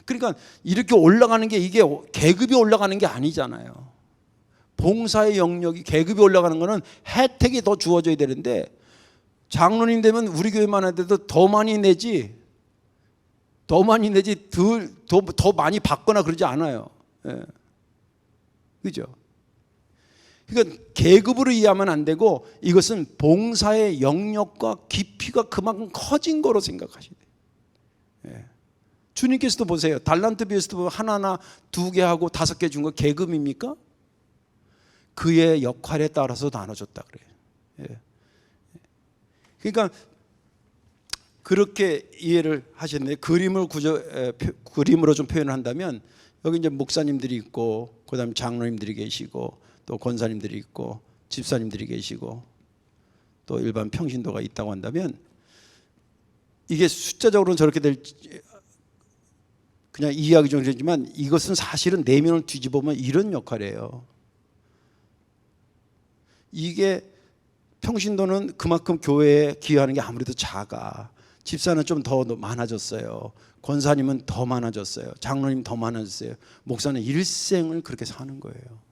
그러니까 이렇게 올라가는 게 이게 계급이 올라가는 게 아니잖아요. 봉사의 영역이 계급이 올라가는 거는 혜택이 더 주어져야 되는데 장로님 되면 우리 교회만 해도 더 많이 내지 더 많이 받거나 그러지 않아요. 그죠? 그러니까 계급으로 이해하면 안 되고 이것은 봉사의 영역과 깊이가 그만큼 커진 거로 생각하셔야 돼요. 주님께서도 보세요. 달란트 비에서도 하나나 2개 하고 5개 준 거 계급입니까? 그의 역할에 따라서 나눠줬다 그래요. 그러니까 그렇게 이해를 하셨는데 그림으로 좀 표현을 한다면 여기 이제 목사님들이 있고 그다음에 장로님들이 계시고 또 권사님들이 있고 집사님들이 계시고 또 일반 평신도가 있다고 한다면 이게 숫자적으로는 저렇게 될지 그냥 이해하기 좀 그렇지만 이것은 사실은 내면을 뒤집어보면 이런 역할이에요. 이게 평신도는 그만큼 교회에 기여하는 게 아무래도 작아. 집사는 좀 더 많아졌어요. 권사님은 더 많아졌어요. 장로님 더 많아졌어요. 목사는 일생을 그렇게 사는 거예요.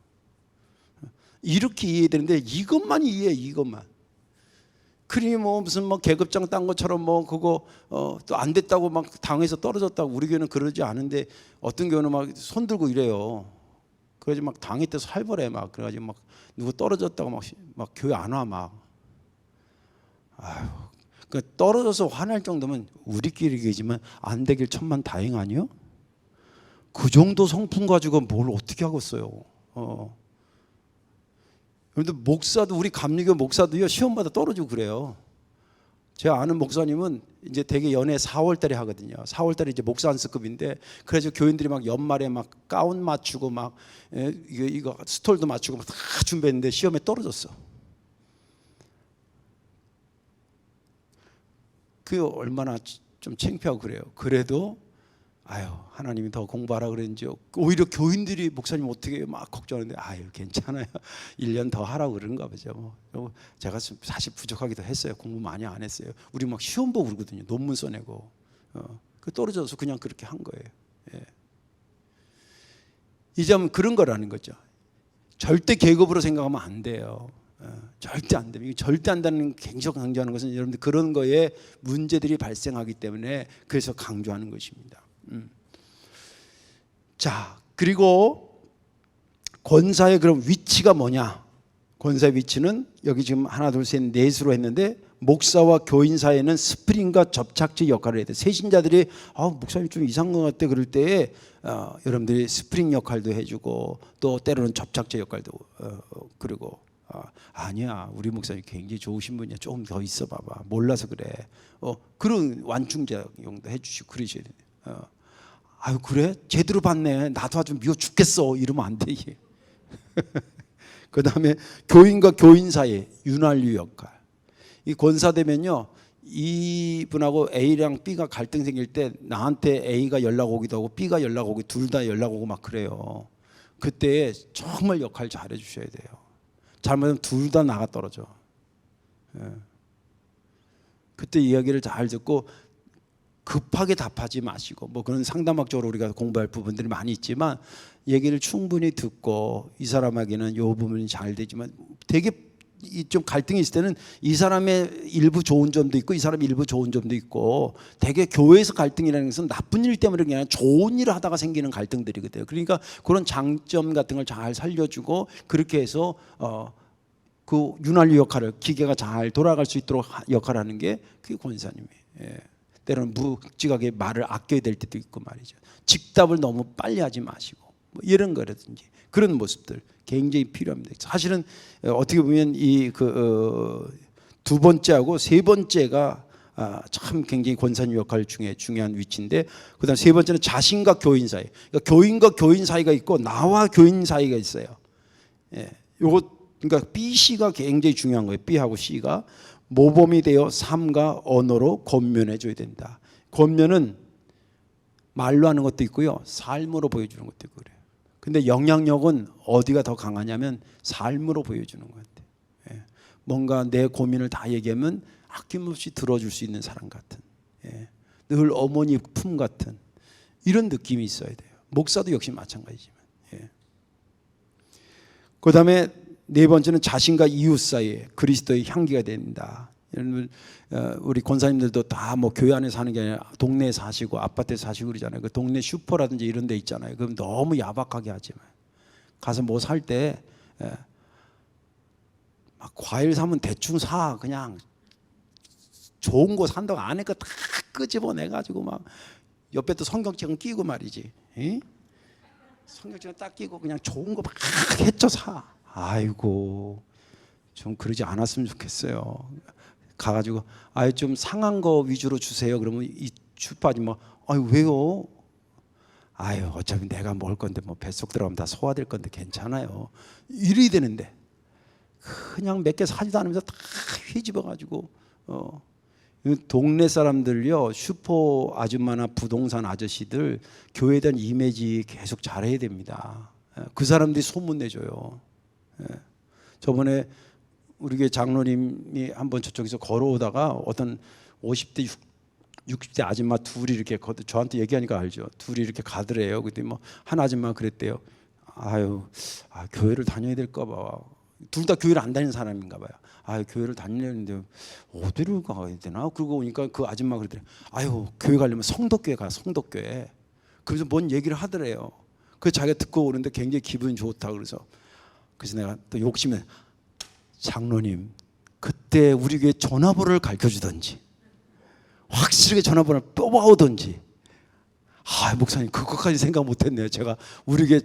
이렇게 이해되는데 이것만 이해해. 이것만. 그리 무슨 계급장 딴 것처럼 그거 또 안 됐다고 막 당에서 떨어졌다고 우리 교회는 그러지 않은데 어떤 교회는 막 손 들고 이래요. 그래가지고 막 당에 때서 살벌해 막 그래가지고 막 누구 떨어졌다고 막 교회 안 와 막. 아유. 그러니까 떨어져서 화날 정도면 우리끼리 얘기지만 안 되길 천만 다행 아니요? 그 정도 성품 가지고 뭘 어떻게 하겠어요. 그런데 목사도, 우리 감리교 목사도요, 시험마다 떨어지고 그래요. 제가 아는 목사님은 이제 되게 연애 4월 달에 하거든요. 4월 달에 이제 목사 안수급인데, 그래서 교인들이 막 연말에 막 가운 맞추고 막 이거 스톨도 맞추고 막 다 준비했는데 시험에 떨어졌어. 그게 얼마나 좀 창피하고 그래요. 그래도 아유, 하나님이 더 공부하라 그랬는지 오히려 교인들이 목사님 어떻게 막 걱정하는데, 아유 괜찮아요, 1년 더 하라고 그런가 보죠. 제가 사실 부족하기도 했어요. 공부 많이 안 했어요. 우리 막 시험 보고 그러거든요. 논문 써내고. 그 떨어져서 그냥 그렇게 한 거예요. 예. 이 점은 그런 거라는 거죠. 절대 계급으로 생각하면 안 돼요. 절대 안 됩니다. 절대 안 된다는 굉장히 강조하는 것은 여러분들 그런 거에 문제들이 발생하기 때문에 그래서 강조하는 것입니다. 자, 그리고 권사의 그럼 위치가 뭐냐? 권사의 위치는 여기 지금 하나 둘 셋 넷으로 했는데, 목사와 교인 사이에는 스프링과 접착제 역할을 해야 돼. 세신자들이 목사님 좀 이상한 것 같아 그럴 때에 여러분들이 스프링 역할도 해주고, 또 때로는 접착제 역할도 그리고 아니야, 우리 목사님 굉장히 좋으신 분이야, 조금 더 있어 봐봐, 몰라서 그래. 그런 완충작용도 해주시고 그러셔야 돼요. 아유 그래? 제대로 봤네. 나도 아주 미워 죽겠어. 이러면 안 돼. 그 다음에 교인과 교인 사이에 윤활유 역할. 이 권사되면요, 이분하고 A랑 B가 갈등 생길 때 나한테 A가 연락 오기도 하고 B가 연락 오고 둘 다 연락 오고 막 그래요. 그때 정말 역할 잘 해주셔야 돼요. 잘못하면 둘 다 나가 떨어져. 그때 이야기를 잘 듣고 급하게 답하지 마시고, 뭐 그런 상담학적으로 우리가 공부할 부분들이 많이 있지만 얘기를 충분히 듣고, 이 사람에게는 이 부분이 잘 되지만 되게 좀 갈등이 있을 때는 이 사람의 일부 좋은 점도 있고 이 사람의 일부 좋은 점도 있고, 되게 교회에서 갈등이라는 것은 나쁜 일 때문에 그게 아니라 좋은 일을 하다가 생기는 갈등들이거든요. 그러니까 그런 장점 같은 걸 잘 살려주고, 그렇게 해서 그 윤활유 역할을, 기계가 잘 돌아갈 수 있도록 역할을 하는 게 그게 권사님이에요. 때로는 묵직하게 말을 아껴야 될 때도 있고 말이죠. 직답을 너무 빨리 하지 마시고, 뭐 이런 거라든지 그런 모습들 굉장히 필요합니다. 사실은 어떻게 보면 이 두 번째하고 세 번째가 참 굉장히 권사님 역할 중에 중요한 위치인데, 그다음 세 번째는 자신과 교인 사이. 그러니까 교인과 교인 사이가 있고 나와 교인 사이가 있어요. 요거 그러니까 B, C가 굉장히 중요한 거예요. B하고 C가 모범이 되어 삶과 언어로 권면해 줘야 된다. 권면은 말로 하는 것도 있고요, 삶으로 보여주는 것도 있고 그래요. 근데 영향력은 어디가 더 강하냐면 삶으로 보여주는 것 같아요. 뭔가 내 고민을 다 얘기하면 아낌없이 들어줄 수 있는 사람 같은, 늘 어머니 품 같은 이런 느낌이 있어야 돼요. 목사도 역시 마찬가지지만. 그 다음에 네 번째는 자신과 이웃 사이에 그리스도의 향기가 된다. 여러분, 우리 권사님들도 다 뭐 교회 안에 사는 게 아니라 동네에 사시고 아파트에 사시고 그러잖아요. 그 동네 슈퍼라든지 이런 데 있잖아요. 그럼 너무 야박하게 하지만 가서 뭐 살 때 막 과일 사면 대충 사. 그냥 좋은 거 산다고 안에 거 다 끄집어내 가지고 막 옆에 또 성경책 끼고 말이지. 성경책 딱 끼고 그냥 좋은 거 막 해쳐 사. 아이고, 좀 그러지 않았으면 좋겠어요. 가가지고 아유 좀 상한 거 위주로 주세요. 그러면 이 슈퍼아줌마 뭐, 아유 왜요? 아유 어차피 내가 먹을 건데 뭐 뱃속 들어가면 다 소화될 건데 괜찮아요. 이래야 되는데 그냥 몇 개 사지도 않으면서 다 휘집어가지고 동네 사람들요, 슈퍼 아줌마나 부동산 아저씨들 교회에 대한 이미지 계속 잘해야 됩니다. 그 사람들이 소문내줘요. 저번에 우리 교회 장로님이 한번 저쪽에서 걸어오다가 어떤 50대 60대 아줌마 둘이 이렇게 저한테 얘기하니까 알죠. 둘이 이렇게 가더래요. 그때 뭐 한 아줌마 그랬대요. 아유, 교회를 다녀야 될까 봐. 둘 다 교회를 안 다니는 사람인가 봐요. 아유, 교회를 다니려는데 어디로 가야 되나? 그러고 오니까 그 아줌마 그러더래요. 아유, 교회 가려면 성덕교회 가, 성덕교회. 그래서 뭔 얘기를 하더래요. 그 자기가 듣고 오는데 굉장히 기분이 좋다. 그래서 내가 또 욕심에, 장로님 그때 우리 교회 전화번호를 가르쳐 주던지 확실하게 전화번호를 뽑아오든지. 아, 목사님 그것까지 생각 못했네요. 제가 우리에게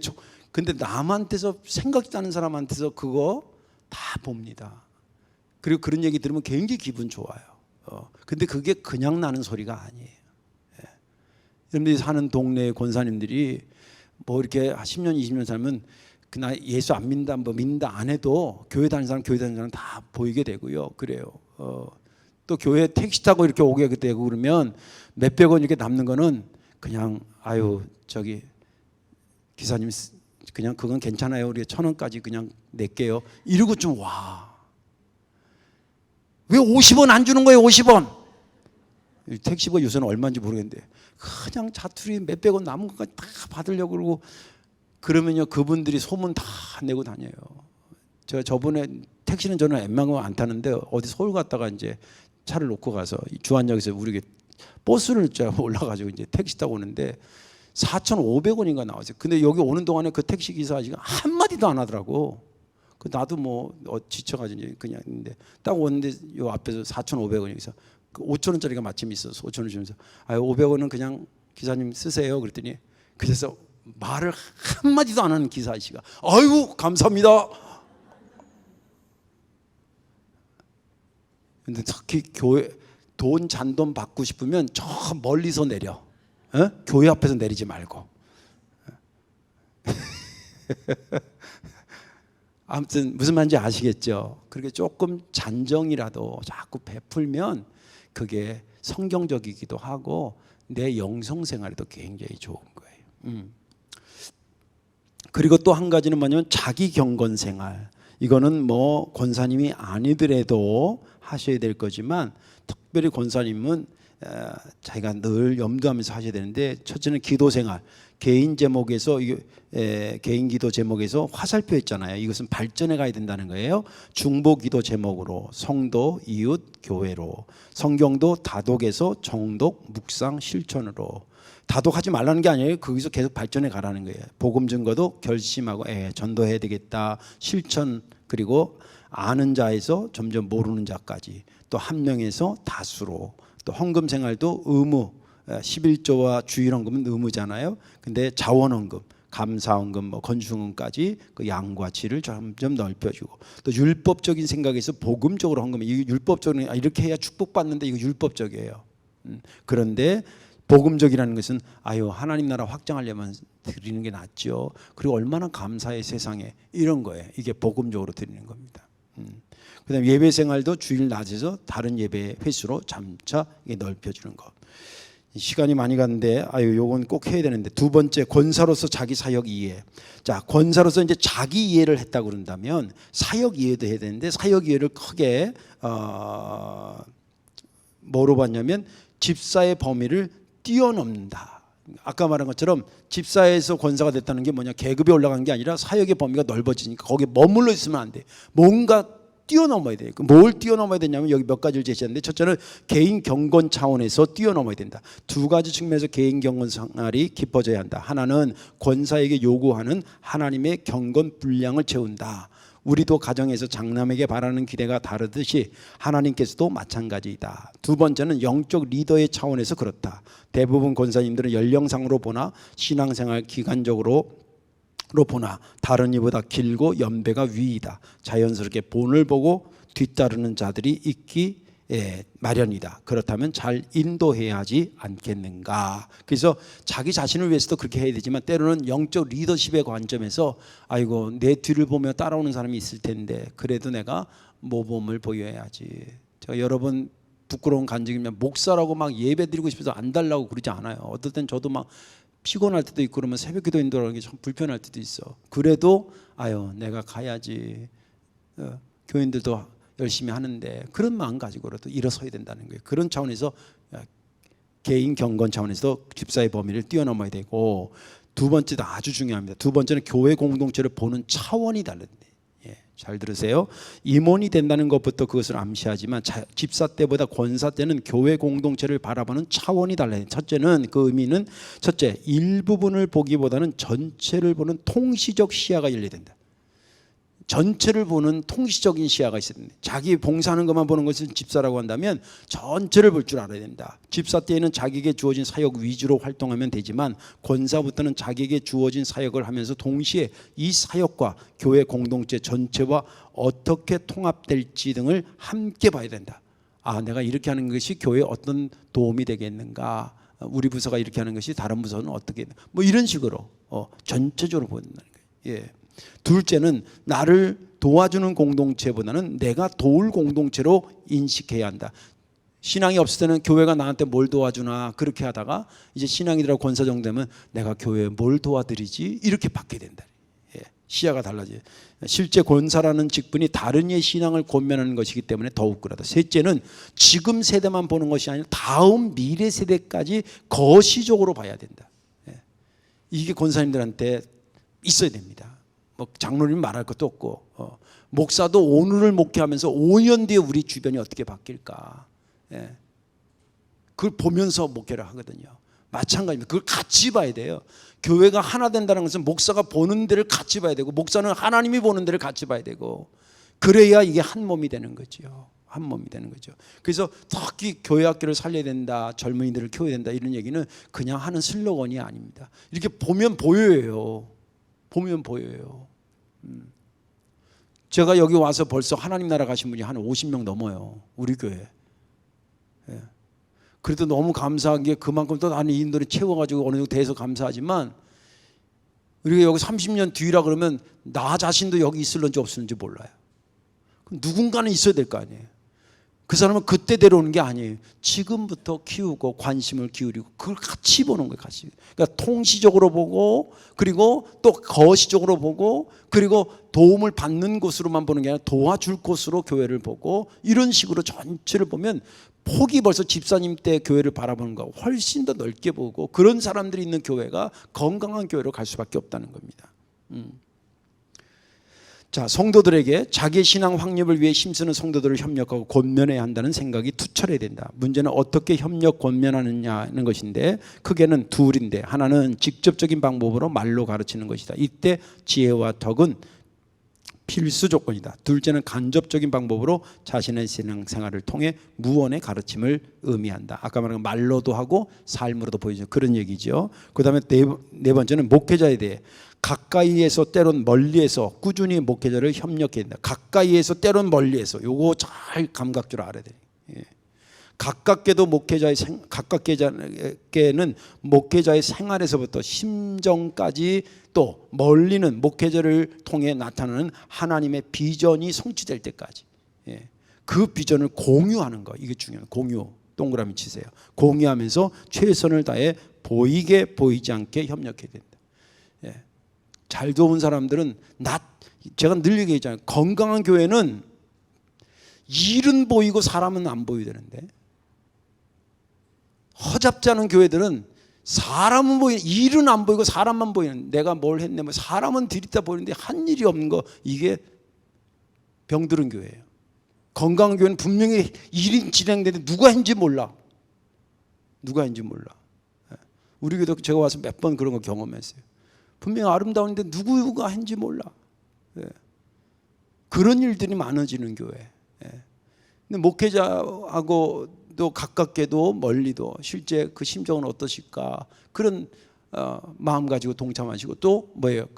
근데 남한테서 생각지도 않은 사람한테서 그거 다 봅니다. 그리고 그런 얘기 들으면 굉장히 기분 좋아요. 근데 그게 그냥 나는 소리가 아니에요. 예. 여러분들이 사는 동네 권사님들이 뭐 이렇게 10년 20년 살면 그나 예수 안 믿는다 뭐 믿는다 안 해도 교회 다니는 사람 다 보이게 되고요. 그래요. 또 교회 택시 타고 이렇게 오게 되고 그러면 몇백 원 이렇게 남는 거는 그냥 아유 저기 기사님 그냥 그건 괜찮아요. 우리 1,000원까지 그냥 낼게요. 이러고 좀 와. 왜 50원 안 주는 거예요? 50원. 택시비가 요새는 얼마인지 모르겠는데 그냥 자투리 몇백 원 남은 것까지 다 받으려고 그러고 그러면요 그분들이 소문 다 내고 다녀요. 제가 저번에 택시는 저는 웬만하면 안 타는데 어디 서울 갔다가 이제 차를 놓고 가서 주안역에서 우리 버스를 올라가지고 이제 택시 타고 오는데 4,500원인가 나왔어요. 근데 여기 오는 동안에 그 택시 기사 지금 한 마디도 안 하더라고. 그 나도 뭐 지쳐가지고 이제 그냥 있는데 딱 왔는데 요 앞에서 4,500원이서 그 5,000원짜리가 마침 있어서 5,000원 주면서 아 500원은 그냥 기사님 쓰세요. 그랬더니 그래서 말을 한 마디도 안 하는 기사 아저씨가 아이고 감사합니다. 근데 특히 교회 돈 잔돈 받고 싶으면 저 멀리서 내려. 교회 앞에서 내리지 말고. 아무튼 무슨 말인지 아시겠죠? 그렇게 조금 잔정이라도 자꾸 베풀면 그게 성경적이기도 하고 내 영성 생활에도 굉장히 좋은 거예요. 그리고 또 한 가지는 뭐냐면 자기 경건 생활. 이거는 뭐 권사님이 아니더라도 하셔야 될 거지만 특별히 권사님은 자기가 늘 염두하면서 하셔야 되는데 첫째는 기도 생활. 개인 제목에서 개인 기도 제목에서 화살표 있잖아요. 이것은 발전해 가야 된다는 거예요. 중보 기도 제목으로 성도, 이웃, 교회로 성경도 다독에서 정독, 묵상, 실천으로 다독하지 말라는 게 아니에요. 거기서 계속 발전해 가라는 거예요. 복음 증거도 결심하고 전도해야 되겠다. 실천 그리고 아는 자에서 점점 모르는 자까지 또 한 명에서 다수로 또 헌금 생활도 의무 11조와 주일헌금은 의무잖아요. 근데 자원헌금, 감사헌금, 뭐 건축헌금까지 그 양과 질을 점점 넓혀주고 또 율법적인 생각에서 복음적으로 헌금이 이게 율법적인 이렇게 해야 축복받는데 이거 율법적이에요. 그런데 복음적이라는 것은 아유 하나님 나라 확장하려면 드리는 게 낫죠. 그리고 얼마나 감사해 세상에 이런 거예요. 이게 복음적으로 드리는 겁니다. 그다음에 예배 생활도 주일 낮에서 다른 예배 횟수로 점차 넓혀주는 것. 시간이 많이 갔는데 아유 요건 꼭 해야 되는데 두 번째 권사로서 자기 사역 이해. 자 권사로서 이제 자기 이해를 했다고 그런다면 사역 이해도 해야 되는데 사역 이해를 크게 뭐로 봤냐면 집사의 범위를 뛰어넘는다. 아까 말한 것처럼 집사에서 권사가 됐다는 게 뭐냐 계급이 올라간 게 아니라 사역의 범위가 넓어지니까 거기에 머물러 있으면 안 돼. 뭔가 뛰어넘어야 돼요. 뭘 뛰어넘어야 되냐면 여기 몇 가지를 제시하는데 첫째는 개인 경건 차원에서 뛰어넘어야 된다. 두 가지 측면에서 개인 경건 생활이 깊어져야 한다. 하나는 권사에게 요구하는 하나님의 경건 분량을 채운다. 우리도 가정에서 장남에게 바라는 기대가 다르듯이 하나님께서도 마찬가지이다. 두 번째는 영적 리더의 차원에서 그렇다. 대부분 권사님들은 연령상으로 보나 신앙생활 기간적으로 보나 다른 이보다 길고 연배가 위이다. 자연스럽게 본을 보고 뒤따르는 자들이 있기 마련이다. 그렇다면 잘 인도해야 하지 않겠는가. 그래서 자기 자신을 위해서도 그렇게 해야 되지만 때로는 영적 리더십의 관점에서 아이고 내 뒤를 보며 따라오는 사람이 있을 텐데 그래도 내가 모범을 보여야지. 제가 여러 번 부끄러운 간증이면 목사라고 막 예배 드리고 싶어서 안 달라고 그러지 않아요. 어떨 땐 저도 막 피곤할 때도 있고 그러면 새벽 기도 인도하는 게 참 불편할 때도 있어. 그래도 아유 내가 가야지. 교인들도 열심히 하는데 그런 마음 가지고라도 일어서야 된다는 거예요. 그런 차원에서 개인 경건 차원에서 집사의 범위를 뛰어넘어야 되고 두 번째도 아주 중요합니다. 두 번째는 교회 공동체를 보는 차원이 다른데 잘 들으세요. 임원이 된다는 것부터 그것을 암시하지만 집사 때보다 권사 때는 교회 공동체를 바라보는 차원이 달라요. 첫째는 그 의미는 첫째 일부분을 보기보다는 전체를 보는 통시적 시야가 열려야 된다. 전체를 보는 통시적인 시야가 있어야 됩니다. 자기 봉사하는 것만 보는 것을 집사라고 한다면 전체를 볼 줄 알아야 된다. 집사 때에는 자기에게 주어진 사역 위주로 활동하면 되지만 권사부터는 자기에게 주어진 사역을 하면서 동시에 이 사역과 교회 공동체 전체와 어떻게 통합될지 등을 함께 봐야 된다. 아, 내가 이렇게 하는 것이 교회에 어떤 도움이 되겠는가, 우리 부서가 이렇게 하는 것이 다른 부서는 어떻게, 뭐 이런 식으로 전체적으로 보인다는 거예요. 예. 둘째는 나를 도와주는 공동체보다는 내가 도울 공동체로 인식해야 한다. 신앙이 없을 때는 교회가 나한테 뭘 도와주나 그렇게 하다가 이제 신앙이 들어 권사 정도 되면 내가 교회에 뭘 도와드리지 이렇게 받게 된다. 예. 시야가 달라져요. 실제 권사라는 직분이 다른 이의 신앙을 권면하는 것이기 때문에 더욱 그러다. 셋째는 지금 세대만 보는 것이 아니라 다음 미래 세대까지 거시적으로 봐야 된다. 예. 이게 권사님들한테 있어야 됩니다. 뭐 장로님 말할 것도 없고 목사도 오늘을 목회하면서 5년 뒤에 우리 주변이 어떻게 바뀔까, 예. 그걸 보면서 목회를 하거든요. 마찬가지입니다. 그걸 같이 봐야 돼요. 교회가 하나 된다는 것은 목사가 보는 데를 같이 봐야 되고 목사는 하나님이 보는 데를 같이 봐야 되고 그래야 이게 한 몸이 되는 거죠. 한 몸이 되는 거죠. 그래서 특히 교회 학교를 살려야 된다, 젊은이들을 키워야 된다 이런 얘기는 그냥 하는 슬로건이 아닙니다. 이렇게 보면 보여요. 보면 보여요. 제가 여기 와서 벌써 하나님 나라 가신 분이 한 50명 넘어요. 우리 교회. 예. 그래도 너무 감사한 게 그만큼 또 나는 인도를 채워가지고 어느 정도 돼서 감사하지만 우리가 여기 30년 뒤라 그러면 나 자신도 여기 있을런지 없을런지 몰라요. 그럼 누군가는 있어야 될 거 아니에요. 그 사람은 그때 데려오는 게 아니에요. 지금부터 키우고 관심을 기울이고 그걸 같이 보는 거예요. 같이. 그러니까 통시적으로 보고 그리고 또 거시적으로 보고 그리고 도움을 받는 곳으로만 보는 게 아니라 도와줄 곳으로 교회를 보고 이런 식으로 전체를 보면 폭이 벌써 집사님 때 교회를 바라보는 거 훨씬 더 넓게 보고 그런 사람들이 있는 교회가 건강한 교회로 갈 수밖에 없다는 겁니다. 자, 성도들에게 자기의 신앙 확립을 위해 힘쓰는 성도들을 협력하고 권면해야 한다는 생각이 투철해야 된다. 문제는 어떻게 협력 권면하느냐는 것인데 크게는 둘인데 하나는 직접적인 방법으로 말로 가르치는 것이다. 이때 지혜와 덕은 필수 조건이다. 둘째는 간접적인 방법으로 자신의 신앙생활을 통해 무언의 가르침을 의미한다. 아까 말한 말로도 하고 삶으로도 보여주는 그런 얘기죠. 그 다음에 네 번째는 목회자에 대해 가까이에서 때론 멀리에서 꾸준히 목회자를 협력해야 된다. 가까이에서 때론 멀리에서 요거 잘 감각적으로 알아야 돼요. 예. 가깝게는 목회자의 생활에서부터 심정까지 또 멀리는 목회자를 통해 나타나는 하나님의 비전이 성취될 때까지, 예. 그 비전을 공유하는 거 이게 중요해요. 공유 동그라미 치세요. 공유하면서 최선을 다해 보이게 보이지 않게 협력해야 된다. 예. 잘 도운 사람들은 제가 늘 얘기했잖아요. 건강한 교회는 일은 보이고 사람은 안 보여야 되는데 허잡지 않은 교회들은 사람은 보이는 일은 안 보이고 사람만 보이는 내가 뭘 했네 뭐 사람은 들이다 보이는데 한 일이 없는 거 이게 병들은 교회예요. 건강한 교회는 분명히 일이 진행되는데 누가 했는지 몰라. 누가 했는지 몰라. 우리 교회도 제가 와서 몇 번 그런 거 경험했어요. 분명히 아름다운데 누구가 했는지 몰라. 예. 그런 일들이 많아지는 교회. 예. 근데 목회자하고도 가깝게도 멀리도 실제 그 심정은 어떠실까 그런 마음 가지고 동참하시고 또 뭐예요?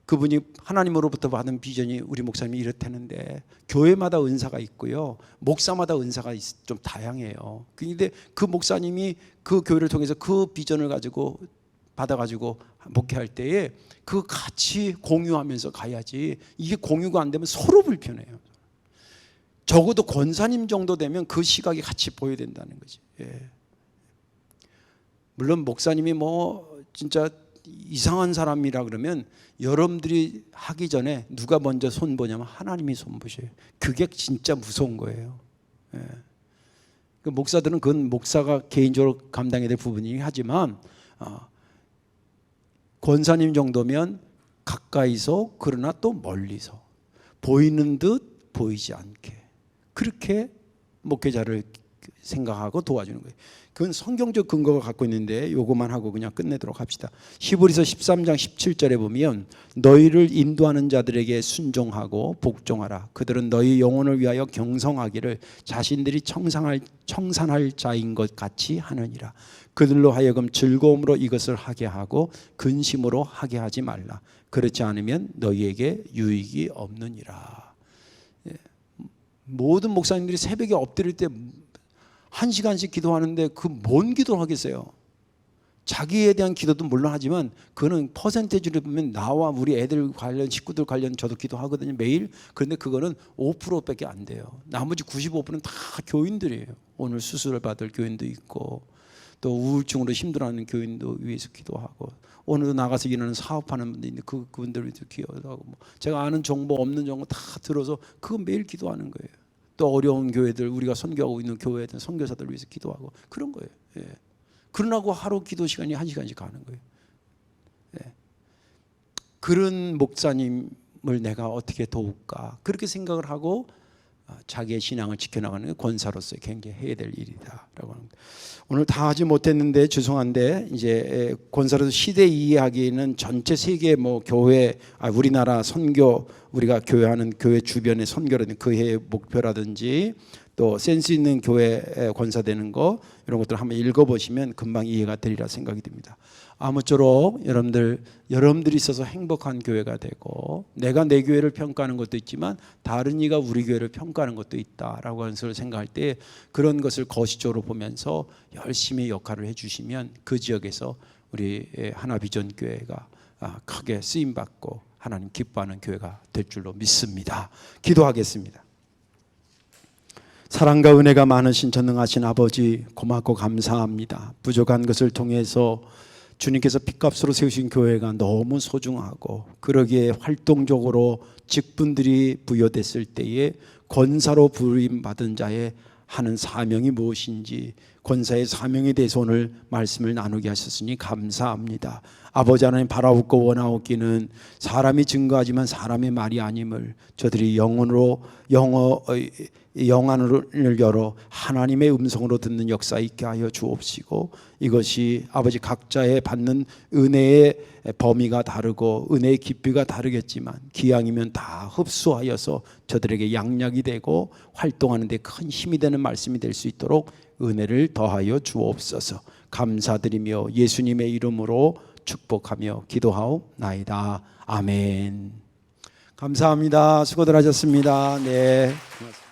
그분이 하나님으로부터 받은 비전이 우리 목사님이 이렇다는데 교회마다 은사가 있고요. 목사마다 은사가 좀 다양해요. 그런데 그 목사님이 그 교회를 통해서 그 비전을 가지고 받아가지고 목회할 때에 그 같이 공유하면서 가야지 이게 공유가 안 되면 서로 불편해요. 적어도 권사님 정도 되면 그 시각이 같이 보여야 된다는 거지. 예. 물론 목사님이 뭐 진짜 이상한 사람이라 그러면 여러분들이 하기 전에 누가 먼저 손보냐면 하나님이 손보셔요. 그게 진짜 무서운 거예요. 예. 그 목사들은 그건 목사가 개인적으로 감당해야 될 부분이긴 하지만 권사님 정도면 가까이서 그러나 또 멀리서 보이는 듯 보이지 않게 그렇게 목회자를 생각하고 도와주는 거예요. 그건 성경적 근거가 갖고 있는데 요거만 하고 그냥 끝내도록 합시다. 히브리서 13장 17절에 보면 너희를 인도하는 자들에게 순종하고 복종하라. 그들은 너희 영혼을 위하여 경성하기를 자신들이 청산할 자인 것 같이 하느니라. 그들로 하여금 즐거움으로 이것을 하게 하고 근심으로 하게 하지 말라. 그렇지 않으면 너희에게 유익이 없느니라. 모든 목사님들이 새벽에 엎드릴 때 1시간씩 기도하는데 그 뭔 기도를 하겠어요? 자기에 대한 기도도 물론 하지만 그거는 퍼센테이지를 보면 나와 우리 애들 관련 식구들 관련 저도 기도하거든요 매일. 그런데 그거는 5%밖에 안 돼요. 나머지 95%는 다 교인들이에요. 오늘 수술을 받을 교인도 있고 또 우울증으로 힘들어하는 교인도 위해서 기도하고 오늘도 나가서 일하는 사업하는 분들 있는데 그분들을 위해서 기도하고 제가 아는 정보 없는 정보 다 들어서 그거 매일 기도하는 거예요. 또 어려운 교회들 우리가 선교하고 있는 교회들 선교사들 위해서 기도하고 그런 거예요. 예. 그러라고 하루 기도 시간이 1시간씩 가는 거예요. 예. 그런 목사님을 내가 어떻게 도울까 그렇게 생각을 하고 자기의 신앙을 지켜나가는 권사로서 굉장히 해야 될 일이다라고 합니다. 오늘 다 하지 못했는데 죄송한데 이제 권사로서 시대 이해하기에는 전체 세계 교회 우리나라 선교 우리가 교회하는 교회 주변의 선교라든지 그 해의 목표라든지 또 센스 있는 교회 권사되는 거 이런 것들 한번 읽어보시면 금방 이해가 되리라 생각이 듭니다. 아무쪼록 여러분들이 있어서 행복한 교회가 되고 내가 내 교회를 평가하는 것도 있지만 다른 이가 우리 교회를 평가하는 것도 있다라고 하는 것을 생각할 때 그런 것을 거시적으로 보면서 열심히 역할을 해주시면 그 지역에서 우리 하나비전 교회가 크게 쓰임받고 하나님 기뻐하는 교회가 될 줄로 믿습니다. 기도하겠습니다. 사랑과 은혜가 많으신 전능하신 아버지 고맙고 감사합니다. 부족한 것을 통해서 주님께서 핏값으로 세우신 교회가 너무 소중하고 그러기에 활동적으로 직분들이 부여됐을 때에 권사로 부름받은 자의 하는 사명이 무엇인지 권사의 사명에 대해서 오늘 말씀을 나누게 하셨으니 감사합니다. 아버지 하나님 바라옵고 원하옵기는 사람이 증거하지만 사람의 말이 아님을 저들이 영안을 열어 하나님의 음성으로 듣는 역사 있게 하여 주옵시고 이것이 아버지 각자의 받는 은혜의 범위가 다르고 은혜의 깊이가 다르겠지만 기왕이면 다 흡수하여서 저들에게 양약이 되고 활동하는 데 큰 힘이 되는 말씀이 될 수 있도록 은혜를 더하여 주옵소서. 감사드리며 예수님의 이름으로 축복하며 기도하옵나이다. 아멘. 감사합니다. 수고들 하셨습니다. 네. 고맙습니다.